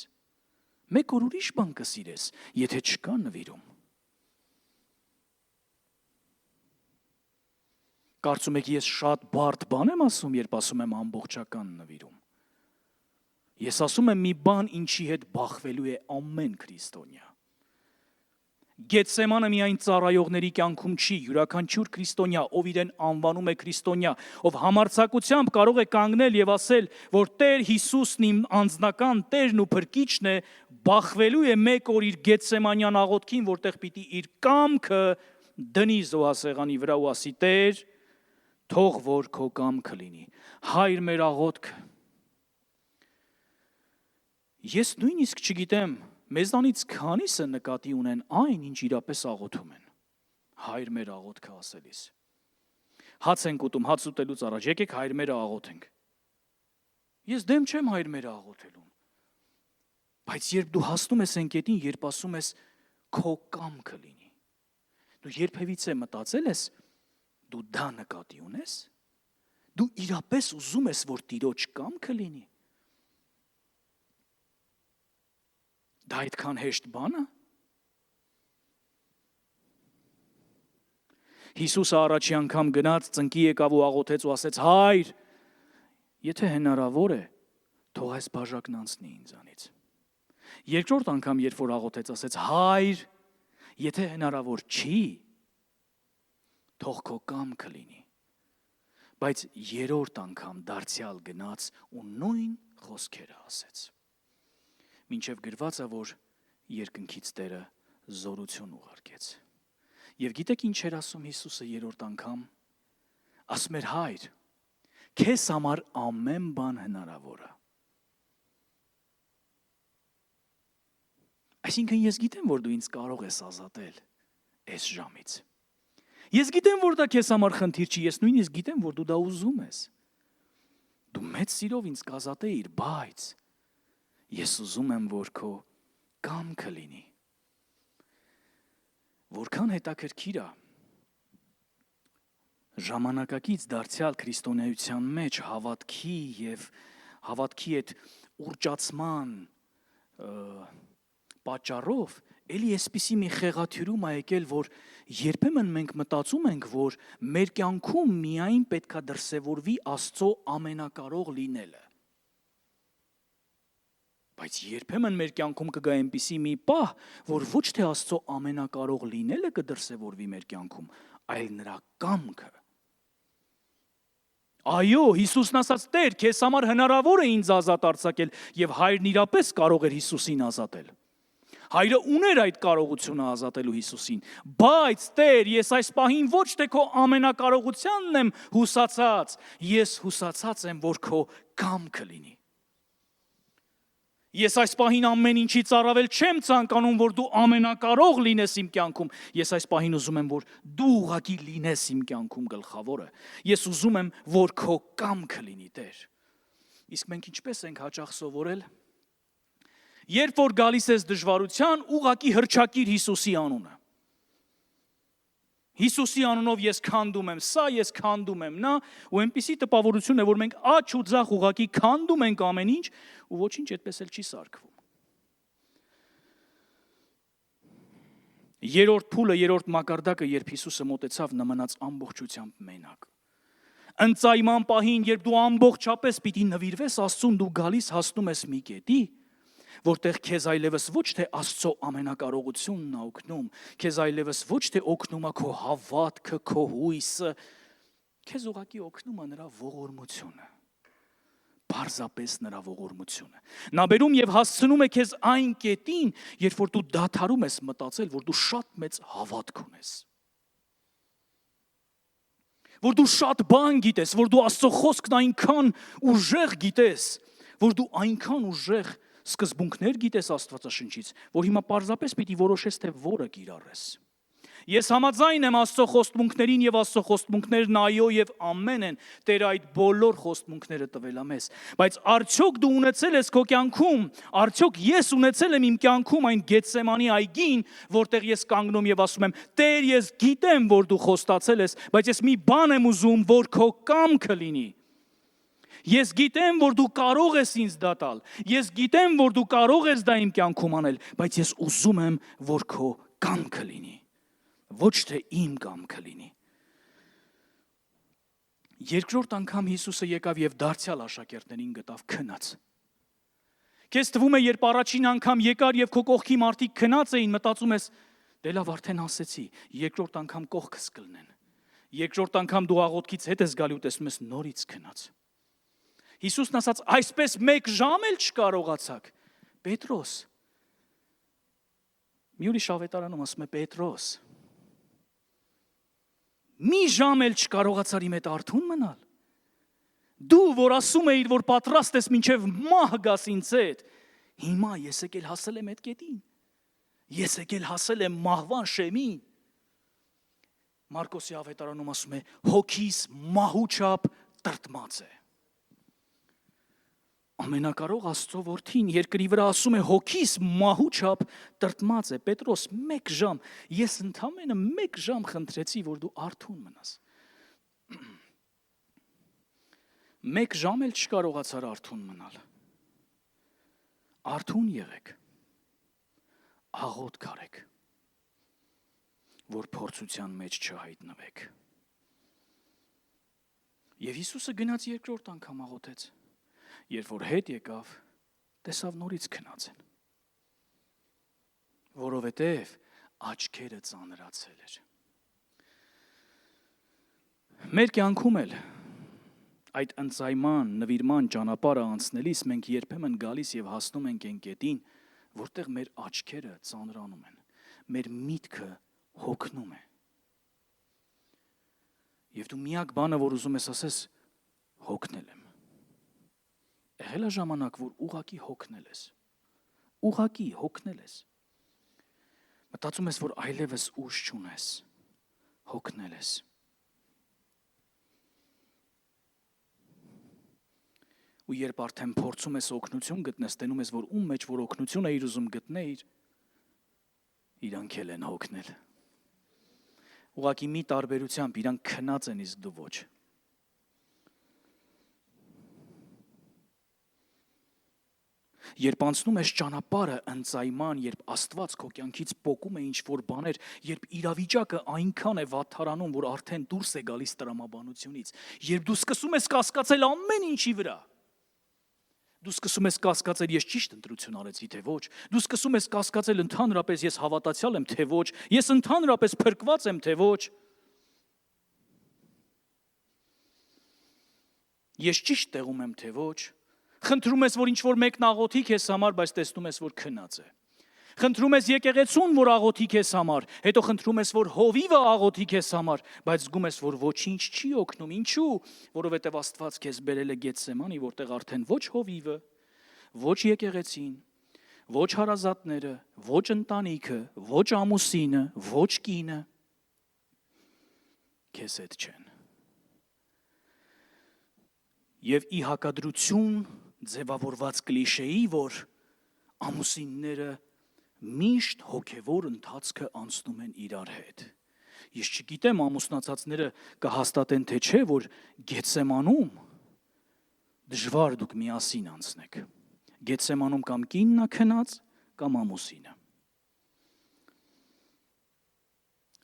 մեկ օր ուրիշ բան կսիրես, եթե չկա նվիրում։ Կարծում եք ես շատ բարդ բան եմ ասում, երբ ասում եմ ամբողջական նվիրում։ Ես ասում եմ մի բան, ինչի հետ բախվելու է ամեն քրիստոնյա։ Գեթսեմանը միայն ծառայողների կյանքում չի, յուրաքանչյուր քրիստոնյա, ով իրեն անվանում է քրիստոնյա, ով համարձակությամբ կարող է կանգնել եւ ասել, որ Տեր Հիսուսն իմ անձնական Տերն ու Փրկիչն է, բախվելու է մեկ օր իր Գեթսեմանյան աղոթքին, որտեղ պիտի իր կամքը դնի զոհասեղանի վրա ու ասի. Տեր, թող որ քո կամքը լինի։ Հայր, մեր աղոթքը։ Ես նույնիսկ չգիտեմ, մեզանից քանիսը նկատի ունեն այն, ինչ իրապես աղոթում են։ Հայր մեր աղոթքը ասելիս։ Հաց ենք ուտում, հաց ուտելուց առաջ եկեք հայր մերը աղոթենք։ Ես դեմ չեմ հայր մերը աղոթելուն։ Բայց երբ դու հասնում ես այն կետին, երբ ասում ես քո կամքը լինի, դու երբևիցե մտածել ես, դու դա նկատի ունես։ Դու իրապես ուզում ես, որ Տիրոջ կամքը լինի։ Դա այդքան հեշտ բան է։ Հիսուսը առաջի անգամ գնաց, ծնկի եկավ ու աղոթեց ու ասեց. Հայր, եթե հնարավոր է, թող այս բաժակն անցնի ինձանից։ Երկրորդ անգամ, երբ որ աղոթեց, ասեց. Հայր, եթե հնարավոր չի, թող քո կամքը լինի։ Բայց երրորդ անգամ դարձյալ գնաց ու նույն խոսքերը ասեց։ Մինչև գրված է, որ երկնքից Տերը զորություն ուղարկեց։ Եվ գիտեք ինչ էր ասում Հիսուսը երրորդ անգամ։ Ասում էր. Հայր, քեզ համար ամեն բան հնարավոր է։ Այսինքն ես գիտեմ, որ դու ինձ կարող ես ազատել այս ժամից։ Ես գիտեմ, որ դա քեզ համար խնդիր չի, ես նույնիսկ գիտեմ, որ դու դա ուզում ես։ Դու մեծ սիրով ինձ կազատեիր, բայց ես ուզում եմ, որ քո կամքը լինի։ Որքան հետաքրքիր է ժամանակակից դարձյալ քրիստոնեության մեջ հավատքի եւ հավատքի այդ ուռճացման պատճառով էլի էսպիսի մի խեղաթյուրում է եկել, որ երբեմն մենք մտածում ենք, որ մեր կյանքում միայն պետքա դրսևորվի Աստծո ամենակարող լինելը։ Բայց երբեմն մեր կյանքում կգա այնպիսի մի պահ, որ ոչ թե Աստծո ամենակարող լինելը կդրսևորվի մեր կյանքում, այլ նրա կամքը։ Այո, Հիսուսն ասաց. Տեր, քեզ համար հնարավոր է ինձ ազատ արձակել, եւ Հայրն իրապես կարող էր Հիսուսին ազատել։ Հայրը ուներ այդ կարողությունը ազատելու Հիսուսին, բայց Տեր, ես այս պահին ոչ թե քո ամենակարողությանն եմ հուսացած, ես հուսացած եմ, որ քո կամքը լինի։ Ես այս պահին ամեն ինչից առավել չեմ ցանկանում, որ դու ամենակարող լինես իմ կյանքում։ Ես այս պահին ուզում եմ, որ դու ուղղակի լինես իմ կյանքում գլխավորը։ Ես ուզում եմ, որ քո կամքը լինի, Տեր։ Իսկ մենք ինչպես ենք հաճախ սովորել։ Երբ որ գալիս ես դժվարության, ուղղակի հռչակիր Հիսուսի անունը։ Հիսուսի անունով ես քանդում եմ սա, ես քանդում եմ նա, ու այնպիսի տպավորություն է, որ մենք աջ ու ձախ ուղղակի քանդում ենք ամեն ինչ, ու ոչինչ այդպես էլ չի սարքվում։ Երրորդ փուլը, երրորդ մակարդակը, երբ Հիսուսը մոտեցավ, նա մնաց ամբողջությամբ մենակ։ Ընծայման պահին, երբ դու ամբողջապես պիտի նվիրվես Աստծուն, դու գալիս հասնում ես մի կետի, որտեղ քեզ այլևս ոչ թե Աստծո ամենակարողությունն է օգնում, քեզ այլևս ոչ թե օգնում է քո հավատքը, քո հույսը, քեզ ուղղակի օգնում է նրա ողորմությունը, պարզապես նրա ողորմությունը։ Նա բերում եւ հասցնում է քեզ այն կետին, երբ որ դու դադարում ես մտածել, որ դու շատ մեծ հավատք ունես, որ դու շատ բան գիտես, որ դու Աստծո խոսքն այնքան ուժեղ գիտես, որ դու այնքան ուժեղ սկզբունքներ գիտես Աստվածաշնչից, որ հիմա պարզապես պիտի որոշես, թե որը կիրառես։ Ես համաձայն եմ Աստծո խոստմունքներին եւ Աստծո խոստմունքներն այո եւ ամեն են, Տերը այդ բոլոր խոստմունքները տվել է մեզ, բայց արդյոք դու ունեցել ես քո կյանքում, արդյոք ես ունեցել եմ իմ կյանքում այն Գեթսեմանի այգին, որտեղ ես կանգնում եւ ասում եմ. Տեր, ես գիտեմ, որ դու խոստացել ես, բայց ես մի բան եմ ուզում, որ քո կամքը լինի։ Ես գիտեմ, որ դու կարող ես ինձ դա տալ, ես գիտեմ, որ դու կարող ես դա իմ կյանքում անել, բայց ես ուզում եմ, որ քո կամքը լինի, ոչ թե իմ կամքը լինի։ Երկրորդ անգամ Հիսուսը եկավ եւ դարձյալ աշակերտներին գտավ քնած։ Քեզ թվում է, երբ առաջին անգամ եկար եւ քո կողքի մարդիկ քնած էին, մտածում ես, Դե լավ, արդեն ասեցի, երկրորդ անգամ կողքս կլնեն։ Երկրորդ անգամ դու աղոթքից հետ ես գալի ու տեսնում ես նորից քնած։ Հիսուսն ասաց, այսպես 1 ժամ էլ չկարողացաք։ Պետրոս։ Մի ուրիշ ավետարանում ասում է Պետրոս։ Մի ժամ էլ չկարողացար իմ հետ արթուն մնալ։ Դու, որ ասում էիր, որ պատրաստ ես մինչև մահ գաս ինձ հետ, հիմա ես եկել հասել եմ այդ կետին։ Ես եկել հասել եմ մահվան շեմին։ Մարկոսի ավետարանում ասում է, հոգիս մահու չափ տրտմած է։ Ամենակարող Աստծո որդին երկրի վրա ասում է, հոգիս մահու չափ տրտմած է։ Պետրոս, 1 ժամ, ես ընդամենը 1 ժամ խնդրեցի, որ դու արթուն մնաս։ 1 ժամ էլ չկարողացար արթուն մնալ։ Արթուն եղեք, աղոթք արեք, որ փորձության մեջ չհայտնվեք։ Եվ Հիսուսը գնաց երկրորդ անգամ աղոթեց, երբ որ հետ եկավ, տեսավ նորից քնած են, որովհետև աչքերը ծանրացել էր։ Մեր կյանքում էլ այդ ընծայման, նվիրման ճանապարհը անցնելիս մենք երբեմն գալիս եւ հասնում ենք այն կետին, որտեղ մեր աչքերը ծանրանում են, մեր միտքը հոգնում է։ Եվ դու միակ բանը, որ ուզում ես ասես, հոգնել եմ։ Եղել է ժամանակ, որ ուղակի հոգնել ես։ Ուղակի հոգնել ես։ Մտածում ես, որ այլևս ուժ չունես, հոգնել ես։ Ու երբ արդեն փորձում ես օգնություն գտնես, տենում ես, որ ում մեջ որ օգնություն էիր ուզում գտնել, իրանք էլ են հոգնել։ Ուղղակի մի տարբերությամբ իրանք քնած են, իսկ դու ոչ։ Երբ անցնում ես ճանապարհը ընծայման, երբ Աստված քո կյանքից պոկում է ինչ-որ բաներ, երբ իրավիճակը այնքան է վատթարանում, որ արդեն դուրս է գալիս տրամաբանությունից, երբ դու սկսում ես կասկածել ամեն ինչի վրա, դու սկսում ես կասկածել, ես ճիշտ ընտրություն արեցի, թե ոչ, դու սկսում ես կասկածել ընդհանրապես ես հավատացյալ եմ, թե ոչ, ես ընդհանրապես փրկված եմ, թե ոչ, ես ճիշտ տեղում եմ, թե ոչ, խնդրում ես, որ ինչ-որ մեկն աղոթի քեզ համար, բայց տեսնում ես, որ քնած է։ Խնդրում ես եկեղեցուն, որ աղոթի քեզ համար, հետո խնդրում ես, որ հովիվը աղոթի քեզ համար, բայց զգում ես, որ ոչինչ չի օգնում։ Ինչու՞, որովհետև Աստված քեզ բերել է Գեթսեմանի, որտեղ արդեն ոչ հովիվը, ոչ եկեղեցին, ոչ հարազատները, ոչ ընտանիքը, ոչ ամուսինը, ոչ կինը քեզ հետ չեն։ Եվ ի հակադրություն ձևավորված կլիշեի, որ ամուսինները միշտ հոգևոր ընթացքը անցնում են իրար հետ։ Ես չգիտեմ ամուսնացածները կհաստատեն թե չէ, որ Գեթսեմանում դժվար դուք միասին անցնեք։ Գեթսեմանում կամ կինն է քնած, կամ ամուսինը։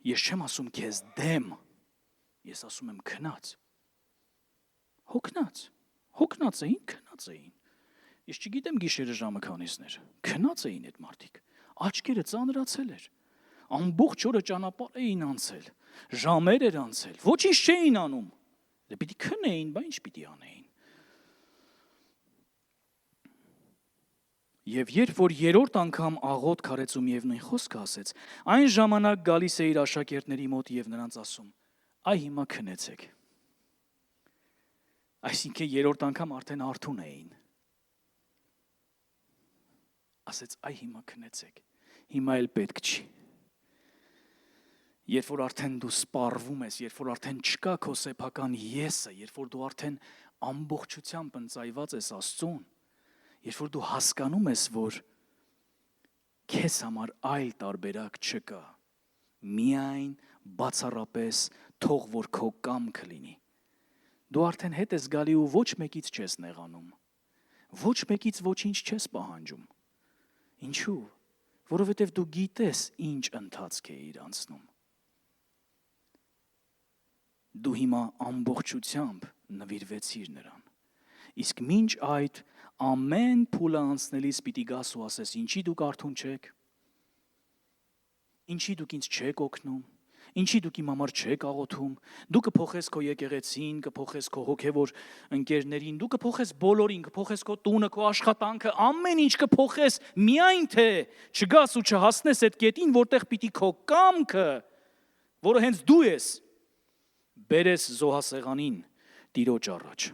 Ես չեմ ասում քեզ դեմ, ես ասում եմ քնած։ Հոգնած էին, քնած էին։ Ես չգիտեմ գիշերը ժամը քանիսն էր։ Քնած էին այդ մարդիկ։ Աչքերը ծանրացել էր։ Ամբողջ օրը ճանապարհ էին անցել։ Ժամեր էր անցել։ Ոչինչ չէին անում։ Դե պիտի քնեին, բա ինչ պիտի անեին։ Եվ երբ որ երրորդ անգամ աղոթք արեց ու միևնույն խոսքը ասեց, այն ժամանակ գալիս է իր աշակերտների մոտ եւ նրանց ասում. «Այ հիմա քնեցեք»։ Այսինքն երրորդ անգամ արդեն արթուն էին։ Ասեց, այ հիմա քնեցեք, հիմա էլ պետք չի։ Երբ որ արդեն դու սպառվում ես, երբ որ արդեն չկա քո սեփական եսը, երբ որ դու արդեն ամբողջությամբ ընծայված ես Աստծուն, երբ որ դու հասկանում ես, որ քեզ համար այլ տարբերակ չկա, միայն բացառապես թող որ քո կամքը լինի, դու արդեն հետ ես գալի ու ոչ մեկից չես նեղանում, ոչ մեկից ոչինչ չես պահանջում։ Ինչու՞, որովհետև դու գիտես ինչ ընթացք է իր անցնում։ Դու հիմա ամբողջությամբ նվիրվեցիր նրան։ Իսկ մինչ այդ ամեն փուլը անցնելիս պիտի գաս ու ասես, ինչի դուք արթուն չեք։ Ինչի դուք ինձ չեք օգնում, ինչի դուք իմ համար չեք աղոթում, դու կփոխես քո եկեղեցին, կփոխես քո հոգևոր ընկերներին, դու կփոխես բոլորին, կփոխես քո տունը, քո աշխատանքը, ամեն ինչ կփոխես, միայն թե չգաս ու չհասնես այդ կետին, որտեղ պիտի քո կամքը, որը հենց դու ես, բերես զոհասեղանին Տիրոջ առաջ։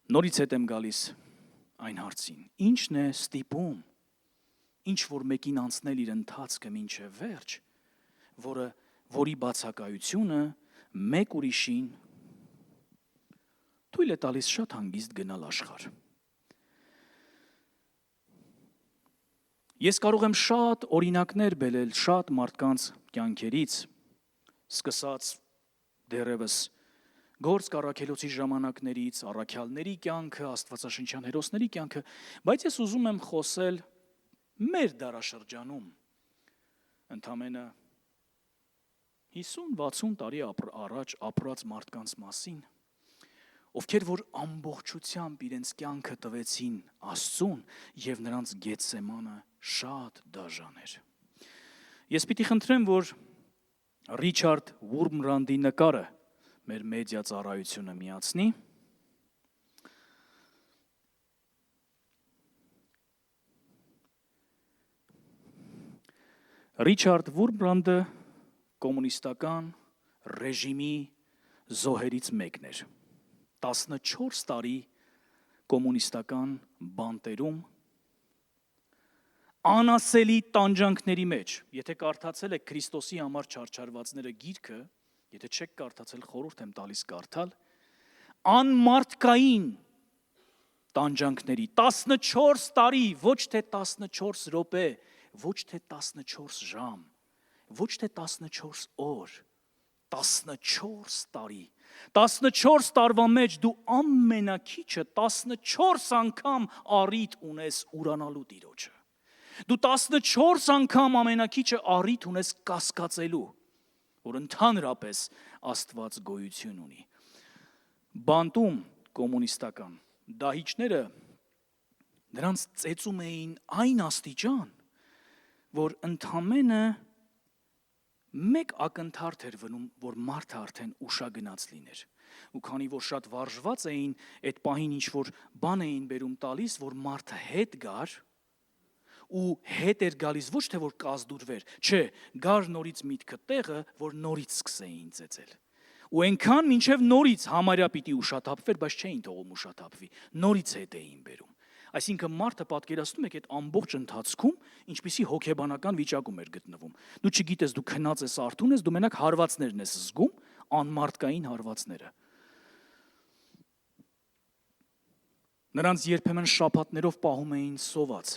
Նորից հետ եմ գալիս այն հարցին. ի՞նչն է ստիպում ինչ որ մեկին անցնել իր ընթացքը մինչև վերջ, որի բացակայությունը մեկ ուրիշին թույլ է տալիս շատ հանգիստ գնալ աշխարհ։ Ես կարող եմ շատ օրինակներ բերել շատ մարդկանց կյանքերից, սկսած դեռևս Գործք առաքելոցի ժամանակներից, առաքյալների կյանքը, աստվածաշնչյան հերոսների կյանքը, բայց ես ուզում եմ խոսել մեր դարաշրջանում ընդամենը 50-60 տարի առաջ ապրած մարդկանց մասին, ովքեր որ ամբողջությամբ իրենց կյանքը տվեցին Աստծուն եւ նրանց Գեթսեմանը շատ դաժան էր։ Ես պիտի խնդրեմ, որ Ռիչարդ Վուրմրանդի նկարը մեր մեդիա ծառայությունը միացնի։ Ռիչարդ Վուրմրանդը կոմունիստական ռեժիմի զոհերից մեկն էր։ 14 տարի կոմունիստական բանտերում անասելի տանջանքների մեջ, եթե կարդացել եք Քրիստոսի համար չարչարվածները գիրքը, եթե չեք կարդացել, խորհուրդ եմ տալիս կարդալ, անմարդկային տանջանքների 14 տարի, ոչ թե 14 րոպե, ոչ թե 14 ժամ, ոչ թե 14 օր, 14 տարի, 14 տարվա մեջ դու ամենակիչը 14 անգամ առիթ ունես ուրանալու Տիրոջը, դու 14 անգամ ամենակիչը առիթ ունես կասկածելու, որ ընդհանրապես Աստված գոյություն ունի։ Բանտում կոմունիստական դահիճները նրանց ծեծում էին այն աստիճան, որ ընդամենը մեկ ակնթարթ էր վնում, որ մարդը արդեն ուշագնաց լիներ։ Ու քանի որ շատ վարժված էին, այդ պահին ինչ որ բան էին բերում տալիս, որ մարդը հետ գար, ու հետ էր գալիս ոչ թե որ կազդուրվեր, չէ, գար նորից միտքը տեղը, որ նորից սկսեին ծեծել։ Ու այնքան մինչև նորից համարյա պիտի ուշաթափվեր, բայց չէին թողում ուշաթափվի, նորից հետ էին բերում։ Այսինքն մարդը պատկերացնում եք այդ ամբողջ ընթացքում ինչպիսի հոգեբանական վիճակում էր գտնվում։ Դու չգիտես, դու քնած ես, արթուն ես, դու մենակ հարվածներն ես զգում, անմարդկային հարվածները։ Նրանց երբեմն շաբաթներով պահում էին սոված։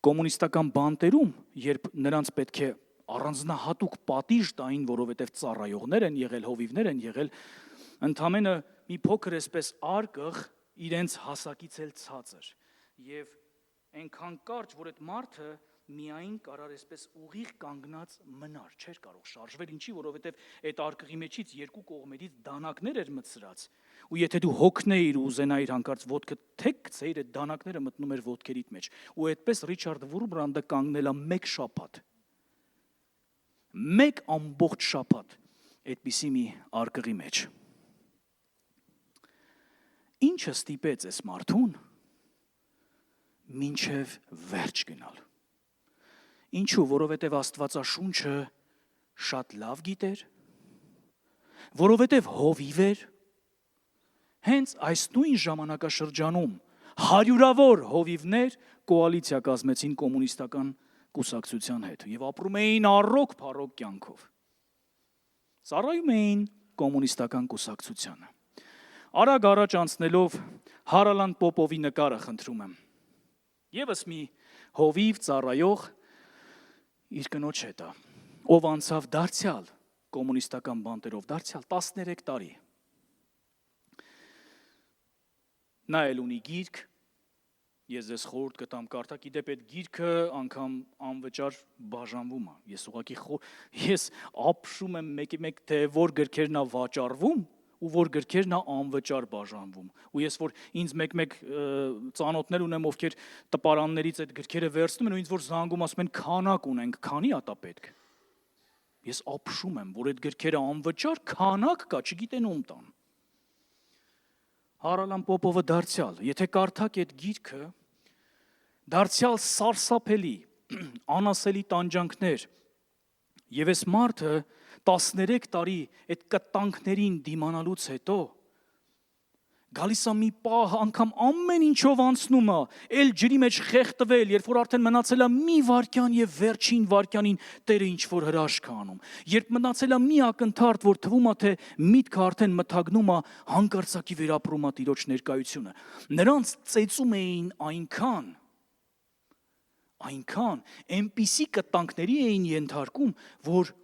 Կոմունիստական բանտերում, երբ նրանց պետք է առանձնահատուկ պատիժ տային, որովհետև ծառայողներ են եղել, հովիվներ են եղել, ընդամենը մի փոքր էսպես արկղ իրենց հասակից էլ ցածր։ Եվ այնքան կարճ, որ այդ մարդը միայն կարար այսպես ուղիղ կանգնած մնար, չէր կարող շարժվել, ինչի, որովհետև այդ արկղի մեջից երկու կողմերից դանակներ էր մտցրած։ Ու եթե դու հոգնեիր ու ուզենայիր հանկարծ ոտքը թեք գցեիր, այդ դանակները մտնում էր ոտքերիդ մեջ։ Ու այդպես Ռիչարդ Վուրմրանդը կանգնել է մեկ շաբաթ։ Մեկ ամբողջ շաբաթ այդպիսի մի արկղի մեջ։ Ինչը ստիպեց այս մարդուն մինչև վերջ գնալ։ Ինչու, որովհետև Աստվածաշունչը շատ լավ գիտեր, որովհետև հովիվ էր, հենց այս նույն ժամանակաշրջանում հարյուրավոր հովիվներ կոալիցիա կազմեցին կոմունիստական կուսակցության հետ եւ ապրում էին առօգ-փառոգ կյանքով։ Ծառայում էին կոմունիստական կուսակցությանը։ Արագ առաջ անցնելով Հարալան Պոպովի նկարը խնդրում եմ։ Եվս մի հովիվ ծառայող իր կնոջ հետ է, ով անցավ դարձյալ կոմունիստական բանտերով, դարձյալ 13 տարի։ Նա էլ ունի գիրք, ես ձեզ խորհուրդ կտամ կարդաք, իդեպ այդ գիրքը անգամ անվճար բաժանվում է։ Ես ապշում եմ մեկ թե որ գրքերն է վաճառվում, ու որ գրքեր նա անվճար բաժանվում։ Ու ես որ ինձ մեկ-մեկ ծանոթներ ունեմ, ովքեր տպարաններից այդ գրքերը վերցնում են ու ինձ որ զանգում ասում են քանակ ունենք, քանի ա տա պետք։ Ես ապշում եմ, որ այդ գրքերը անվճար քանակ կա, չգիտեն ում տան։ Հարալան Պոպովը դարձյալ, եթե կարդաք այդ գիրքը, դարձյալ սարսափելի, անասելի տանջանքներ, եւ այս մարդը 13 տարի այդ կտանքներին դիմանալուց հետո գալիս է մի պահ անգամ ամեն ինչով անցնում է, էլ ջրի մեջ խեղդվել, երբ որ արդեն մնացել է մի վարքյան եւ վերջին վարքյանին Տերը ինչ որ հրաշք է անում։ Երբ մնացել է մի ակնթարթ, որ թվում է թե միտքը արդեն մթագնում է, հանկարծակի վերապրում է Տիրոջ ներկայությունը։ Նրանց ծեծում էին այնքան, այնպիսի կտանքների էին ենթարկում, որ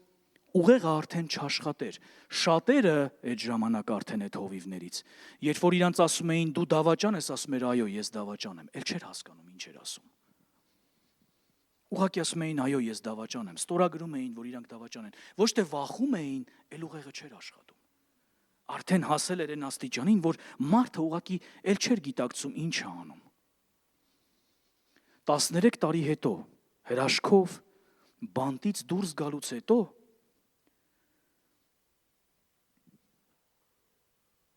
ուղեղը արդեն չաշխատեր։ Շատերը այդ ժամանակ արդեն այդ հովիվներից, երբ որ իրանց ասում էին դու դավաճան ես, ասում էր այո, ես դավաճան եմ, էլ չէր հասկանում ինչ էր ասում։ Ուղղակի ասում էին այո, ես դավաճան եմ, ստորագրում էին, որ իրանք դավաճան են, ոչ թե վախում էին, էլ ուղեղը չէր աշխատում։ Արդեն հասել էր այն աստիճանին, որ մարդը ուղղակի էլ չէր գիտակցում ինչ է անում։ 13 տարի հետո հրաշքով բանտից դուրս գալուց հետո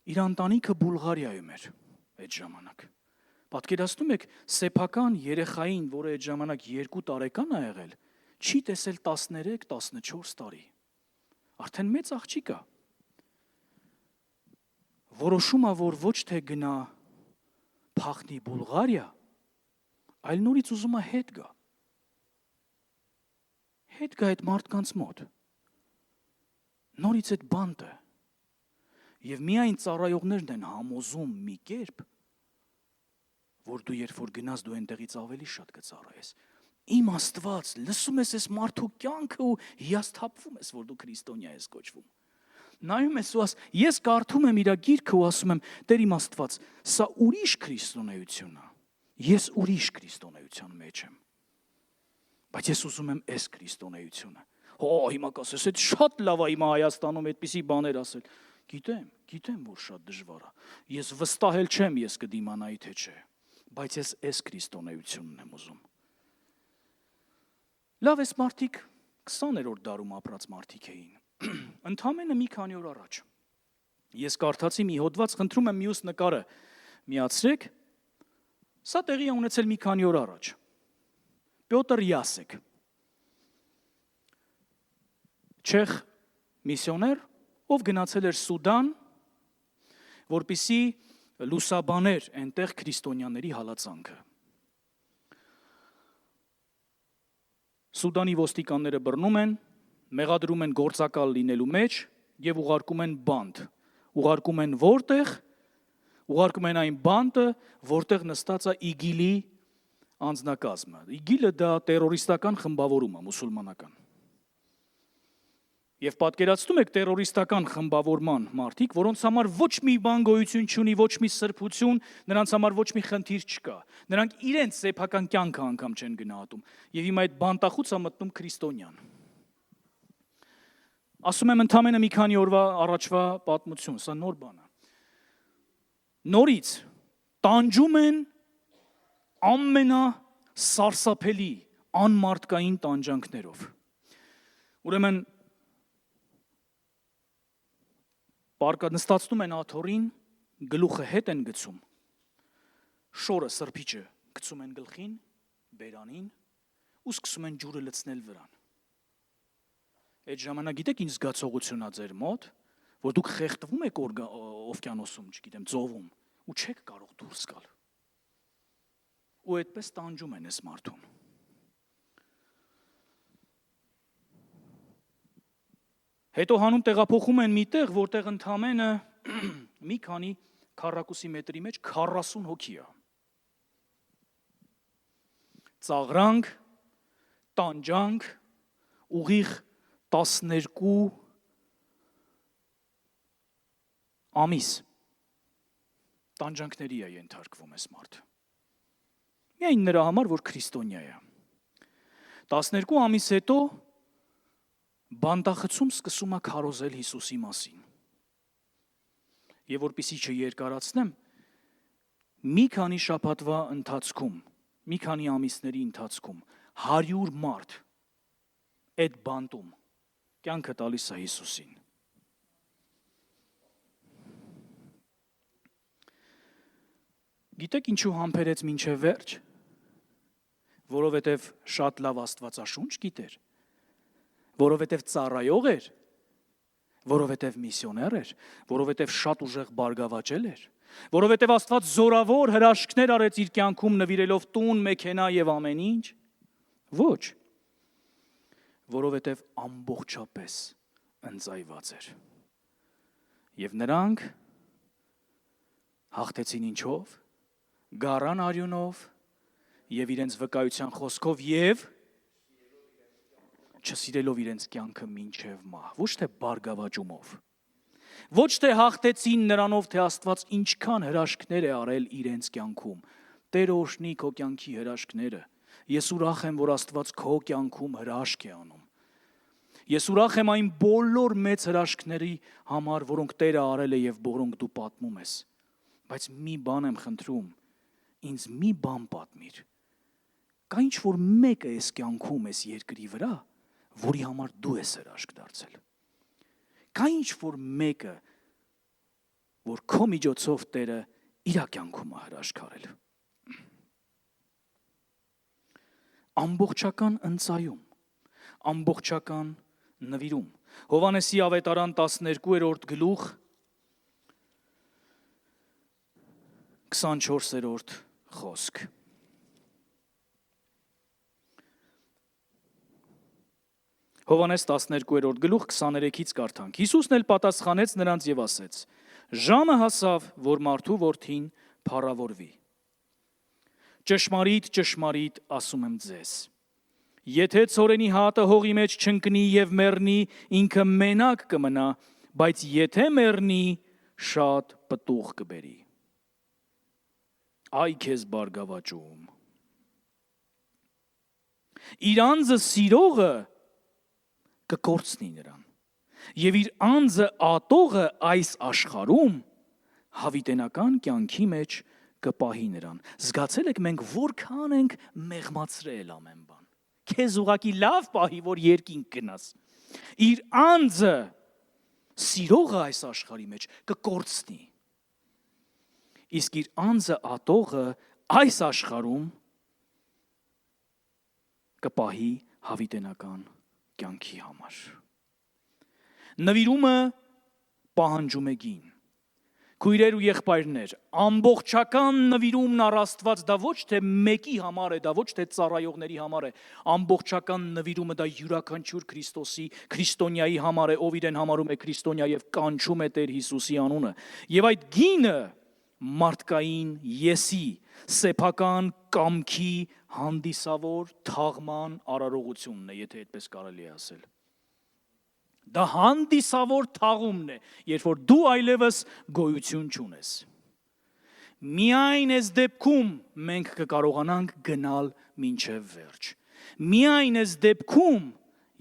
իր ընտանիքը Բուլղարիայում էր այդ ժամանակ։ Պատկերացնում եք սեփական երեխային, որը այդ ժամանակ 2 տարեկան է եղել, չի տեսել 13-14 տարի։ Արդեն մեծ աղջիկ է։ Որոշում է, որ ոչ թե գնա փախնի Բուլղարիա, այլ նորից ուզում է հետ գա։ Հետ գա այդ մարդկանց մոտ։ Նորից այդ բանտը։ Եվ միայն ծառայողներն են համոզում մի կերպ, որ դու երբ որ գնաս դու այնտեղից ավելի շատ կծառայես։ Իմ Աստված, լսում ես այս մարդու կյանքը ու հիասթափվում ես, որ դու քրիստոնյա ես կոչվում։ Նայում ես ու ես կարդում եմ իր գիրքը ու ասում եմ, Տեր իմ Աստված, սա ուրիշ քրիստոնեություն է։ Ես ուրիշ քրիստոնեության մեջ եմ։ Բայց ես ուզում եմ այս քրիստոնեությունը։ Հիմա կասես, այդ շատ լավ է հիմա Հայաստանում այդպիսի բաներ ասել։ Գիտեմ, որ շատ դժվար է։ Ես վստահել չեմ, ես կդիմանայի թե չէ, բայց ես այս քրիստոնեությունն եմ ուզում։ Լավ, այս մարդիկ 20-րդ դարում ապրած մարդիկ էին։ Ընդամենը մի քանի օր առաջ ես կարդացի մի հոդված, խնդրում եմ մյուս նկարը միացրեք։ Սա տեղի է ունեցել մի քանի օր առաջ։ Պյոտր Յասեք, չեխ միսիոներ, ով գնացել էր Սուդան, որպեսզի լուսաբաներ այնտեղ քրիստոնյաների հալածանքը։ Սուդանի ոստիկանները բռնում են, մեղադրում են գործակալ լինելու մեջ եւ ուղարկում են բանտ։ Ուղարկում են որտեղ? Ուղարկում են այն բանտը, որտեղ նստած է ԻԳԻԼ-ի անձնակազմը։ ԻԳԻԼ-ը դա տերորիստական խմբավորում է, մուսուլմանական։ Եվ պատկերացնում եք տերորիստական խմբավորման մարդիկ, որոնց համար ոչ մի բան գոյություն չունի, ոչ մի սրբություն, նրանց համար ոչ մի խնդիր չկա։ Նրանք իրենց սեփական կյանքը անգամ չեն գնահատում։ Եվ հիմա այդ բանտախուցը մտնում քրիստոնյան։ Ասում եմ ընդամենը մի քանի օրվա առաջվա պատմություն, սա նոր բան է։ Նորից տանջում են ամենասարսափելի անմարդկային տանջանքներով։ Ուրեմն նստացնում են աթոռին, գլուխը հետ են գցում, շորը սրբիչը գցում են գլխին, բերանին ու սկսում են ջուրը լցնել վրան։ Այդ ժամանակ գիտեք ինչ զգացողություն ա ձեր մոտ, որ դուք խեղդվում եք օվկիանոսում, չգիտեմ, ծովում ու չեք կարող դուրս գալ։ Ու այդպես տանջում են այս մարդուն։ Հետո հանում տեղափոխում են մի տեղ, որտեղ ընդամենը մի քանի քառակուսի մետրի մեջ 40 հոգի է։ Ծաղրանք, տանջանք, ուղիղ 12 ամիս տանջանքների է ենթարկվում այս մարդը։ Միայն նրա համար, որ քրիստոնյա է։ 12 ամիս հետո բանտախցում սկսում է քարոզել Հիսուսի մասին։ եւ որպեսի չերկարացնեմ, մի քանի շաբաթվա ընթացքում, մի քանի ամիսների ընթացքում 100 մարդ այդ բանտում կյանքը տալիս է Հիսուսին։ Գիտեք ինչու համբերեց մինչև վերջ, որովհետև շատ լավ աստվածաշունչ գիտեր, որովհետև ծառայող էր, որովհետև միսիոներ էր, որովհետև շատ ուժեղ բարգավաճել էր, որովհետև Աստված զորավոր հրաշքներ արեց իր կյանքում նվիրելով տուն, մեքենա եւ ամեն ինչ, ոչ, որովհետև ամբողջապես ընծայված էր։ Եվ նրանք հաղթեցին ինչով, գառան արյունով եւ իրենց վկայության խոսքով եւ չսիրելով իրենց կյանքը մինչև մահ, ոչ թե բարգավաճումով, ոչ թե հաղթեցին նրանով, թե Աստված ինչքան հրաշքներ է արել իրենց կյանքում։ Տերը օրհնի քո կյանքի հրաշքները։ Ես ուրախ եմ, որ Աստված քո կյանքում հրաշք է անում։ Ես ուրախ եմ այն բոլոր մեծ հրաշքների համար, որոնք Տերը արել է եւ որոնք դու պատմում ես։ Բայց մի բան եմ խնդրում, ինձ մի բան պատմիր։ Կա ինչ-որ մեկը այս կյանքում, այս երկրի վրա, որի համար դու ես հրաշք դարձել։ Կա ինչ-որ մեկը, որ քո միջոցով Տերը իր կյանքում է հրաշք արել։ Ամբողջական ընծայում, ամբողջական նվիրում։ Հովհաննեսի ավետարան 12-րդ գլուխ 24-րդ խոսք։ Հովհաննես 12-րդ գլուխ 23-ից կարդանք։ Հիսուսն էլ պատասխանեց նրանց եւ ասեց. Ժամը հասավ, որ մարդու որդին փառավորվի։ Ճշմարիտ, ճշմարիտ ասում եմ ձեզ. Եթե ցորենի հատը հողի մեջ չընկնի եւ մեռնի, ինքը մենակ կմնա, բայց եթե մեռնի, շատ պտուղ կբերի։ Այ քեզ բարգավաճում։ Իր անձը սիրողը կկորցնի նրան, եւ իր անձը ատողը այս աշխարհում հավիտենական կյանքի մեջ կպահի նրան։ Զգացել եք մենք որքան ենք մեղմացրել ամեն բան։ Քեզ ուղակի լավ պահի, որ երկինք գնաս։ Իր անձը սիրողը այս աշխարհի մեջ կկորցնի։ Իսկ իր անձը ատողը այս աշխարհում կպահի հավիտենական կյանքի համար։ Նվիրումը պահանջում է գին։ Քույրեր ու եղբայրներ, ամբողջական նվիրումն առ Աստված դա ոչ թե մեկի համար է, դա ոչ թե ծառայողների համար է, ամբողջական նվիրումը դա յուրաքանչյուր Քրիստոսի, քրիստոնյայի համար է, ով իրեն համարում է քրիստոնյա եւ կանչում է Տեր Հիսուսի անունը։ Եվ այդ գինը մարդկային եսի, սեփական կամքի հանդիսավոր թաղման արարողությունն է, եթե այդպես կարելի է ասել։ Դա հանդիսավոր թաղումն է, երբ որ դու այլևս գոյություն չունես։ Միայն այս դեպքում մենք կկարողանանք գնալ մինչև վերջ։ Միայն այս դեպքում,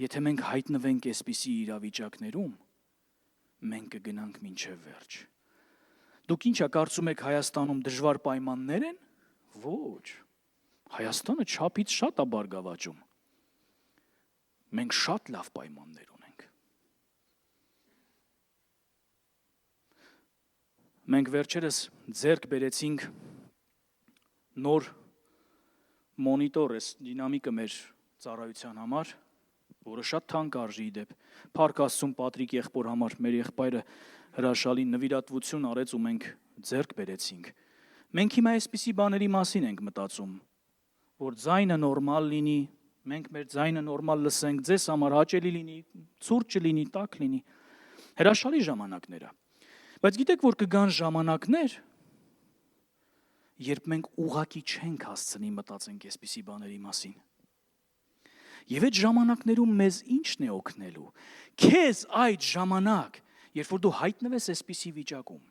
եթե մենք հայտնվենք այսպիսի իրավիճակներում, մենք կգնանք մինչև վերջ։ Դուք ինչ կարծում եք Հայաստանում դժվար պայմաններ են։ Ոչ։ Հայաստանը չափից շատ է բարգավաճում։ Մենք շատ լավ պայմաններ ունենք։ Մենք վերջերս ձեռք բերեցինք նոր մոնիտոր, դինամիկը մեր ծառայության համար, որը շատ թանկ արժի դեպ։ Փառք Աստծուն Պատրիկ եղբոր համար, մեր եղբայրը հրաշալի նվիրատվություն արեց ու մենք ձեռք բերեցինք։ Մենք հիմա այսպիսի բաների մասին ենք մտածում, որ ձայնը նորմալ լինի, մենք մեր ձայնը նորմալ լսենք, ձեզ համար հաճելի լինի, ցուրտ չլինի, տաք լինի։ Հրաշալի ժամանակներ է։ Բայց գիտեք, որ կգան ժամանակներ, երբ մենք ուղակի չենք հասցնի մտածենք այսպիսի բաների մասին։ Եվ այդ ժամանակներում մեզ ի՞նչն է օգնելու։ Քեզ այդ ժամանակ, երբ որ դու հայտնվես այսպիսի վիճակում,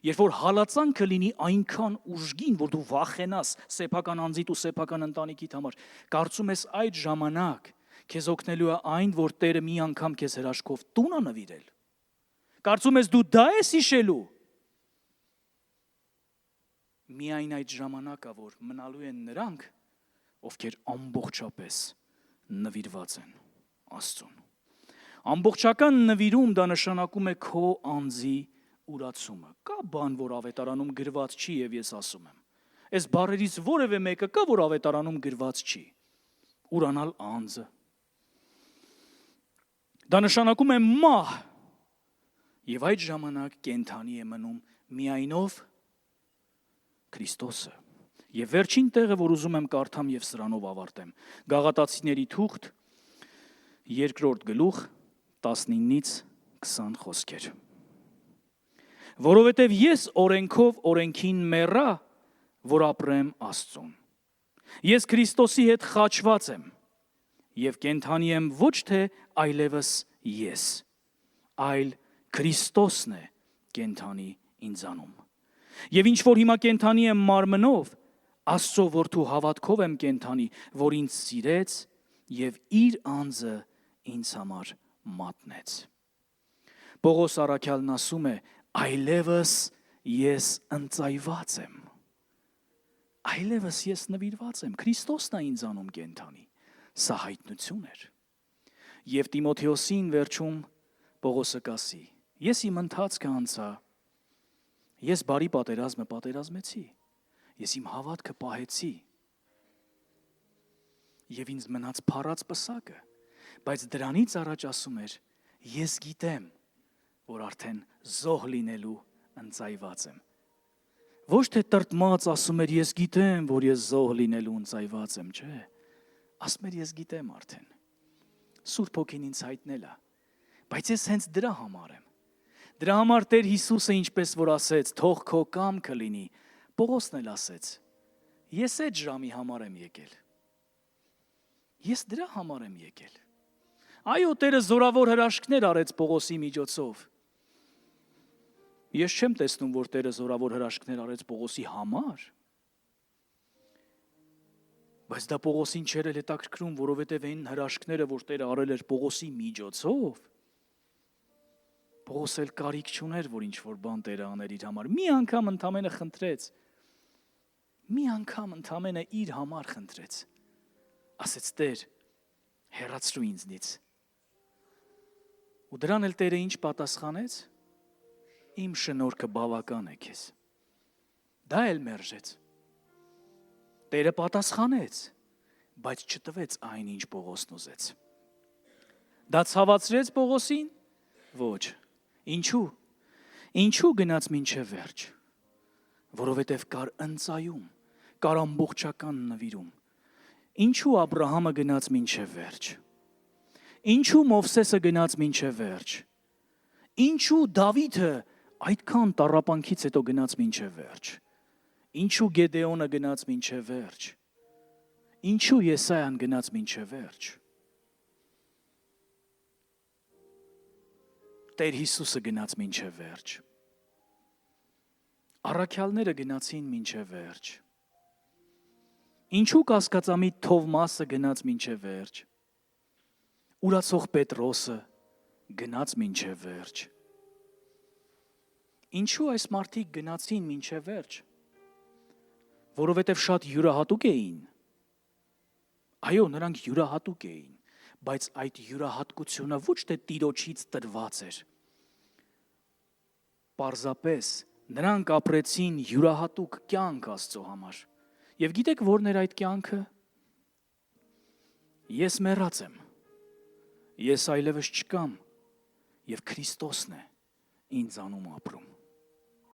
երբ որ հալածանքը լինի այնքան ուժգին, որ դու վախենաս սեփական անձիդ ու սեփական ընտանիքիդ համար, կարծում ես այդ ժամանակ քեզ օգնելու է այն, որ Տերը մի անգամ քեզ հրաշքով տուն է նվիրել։ Կարծում ես դու դա ես հիշելու։ միայն այդ ժամանակա, որ մնալու են նրանք, ովքեր ամբողջապես նվիրված են Աստծուն։ Ամբողջական նվիրում դա նշանակում է քո անձի ուրացումը։ Կա բան, որ ավետարանում գրված չի, եւ ես ասում եմ, այս բառերից որևէ մեկը կա, որ ավետարանում գրված չի։ Ուրանալ անձը։ Դա նշանակում է մահ, եւ այդ ժամանակ կենթանի է մնում միայնով Քրիստոսը։ Եվ վերջին տեղը, որ ուզում եմ կարդամ եւ սրանով ավարտեմ, Գաղատացիների թուղթ 2-րդ գլուխ 19-ից 20 խոսքեր։ Որովհետև ես օրենքով օրենքին մեռա, որ ապրեմ Աստծուն։ Ես Քրիստոսի հետ խաչված եմ եւ կենթանի եմ ոչ թե այլևս ես, այլ Քրիստոսն է կենթանի ինձանում։ Եվ ինչ որ հիմա կենթանի եմ մարմնով, Աստծո որդու հավատքով եմ կենթանի, որ ինձ սիրեց եւ իր անձը ինձ համար մատնեց։ Պողոս առաքյալն ասում է. այլևս ես ընծայված եմ։ Այլևս ես նվիրված եմ, Քրիստոսն է ինձանում կենթանի։ Սա հայտնություն էր։ Եվ Տիմոթեոսին վերջում Պողոսը կասի. ես իմ ընթացքը անցա, ես բարի պատերազմը պատերազմեցի, ես իմ հավատքը պահեցի, եւ ինձ մնաց փառած պսակը, բայց դրանից առաջ ասում էր, ես գիտեմ, որ արդեն զոհ լինելու ընծայված եմ։ Ոչ թե տրտմած ասում էր, ես գիտեմ, որ ես զոհ լինելու ընծայված եմ, չէ։ Ասում էր, ես գիտեմ արդեն։ Սուրբ Հոգին ինձ հայտնել է, բայց ես հենց դրա համար եմ։ Դրա համար Տեր Հիսուսը ինչպես որ ասեց, թող քո կամքը լինի, Պողոսն էլ ասեց, ես այդ ժամի համար եմ եկել։ Ես դրա համար եմ եկել։ Այո, Տերը զորավոր հրաշքներ արեց Պողոսի միջոցով։ Ես չեմ տեսնում, որ Տերը զորավոր հրաշքներ արեց Պողոսի համար։ Բայց դա Պողոսին չէր էլ հետաքրքրում, որովհետև այն հրաշքները, որ Տերը արել էր Պողոսի միջոցով, Պողոս էլ կարիք չուներ, որ ինչ-որ բան Տերը աներ իր համար։ Մի անգամ ընդամենը խնդրեց։ Մի անգամ ընդամենը իր համար խնդրեց։ Ասեց Տեր, հեռացրու ինձնից։ Ու դրան էլ Տերը ինչ պատասխանեց։ Իմ շնորհքը բավական է քեզ։ Դա էլ մերժեց։ Տերը պատասխանեց, բայց չտվեց այն, ինչ Պողոսն ուզեց։ Դա ցավացրեց Պողոսին։ Ոչ։ Ինչու։ Ինչու գնաց մինչև վերջ։ Որովհետև կար ընծայում, կար ամբողջական նվիրում։ Ինչու Աբրահամը գնաց մինչև վերջ։ Ինչու Մովսեսը գնաց մինչև վերջ։ Ինչու Դավիթը այդքան տառապանքից հետո գնաց մինչև վերջ։ Ինչու Գեդեոնը գնաց մինչև վերջ։ Ինչու Եսայան գնաց մինչև վերջ։ Տեր Հիսուսը գնաց մինչև վերջ։ Առաքյալները գնացին մինչև վերջ։ Ինչու կասկածամիտ Թովմասը գնաց մինչև վերջ։ Ուրացող Պետրոսը գնաց մինչև վերջ։ Ինչու այս մարդիկ գնացին մինչև վերջ։ Որովհետև շատ յուրահատուկ էին։ Այո, նրանք յուրահատուկ էին, բայց այդ յուրահատկությունը ոչ թե Տիրոջից տրված էր։ Պարզապես նրանք ապրեցին յուրահատուկ կյանք Աստծո համար։ Եվ գիտեք որն էր այդ կյանքը։ Ես մեռած եմ։ Ես այլևս չկամ, եւ Քրիստոսն է ինձանում ապրում։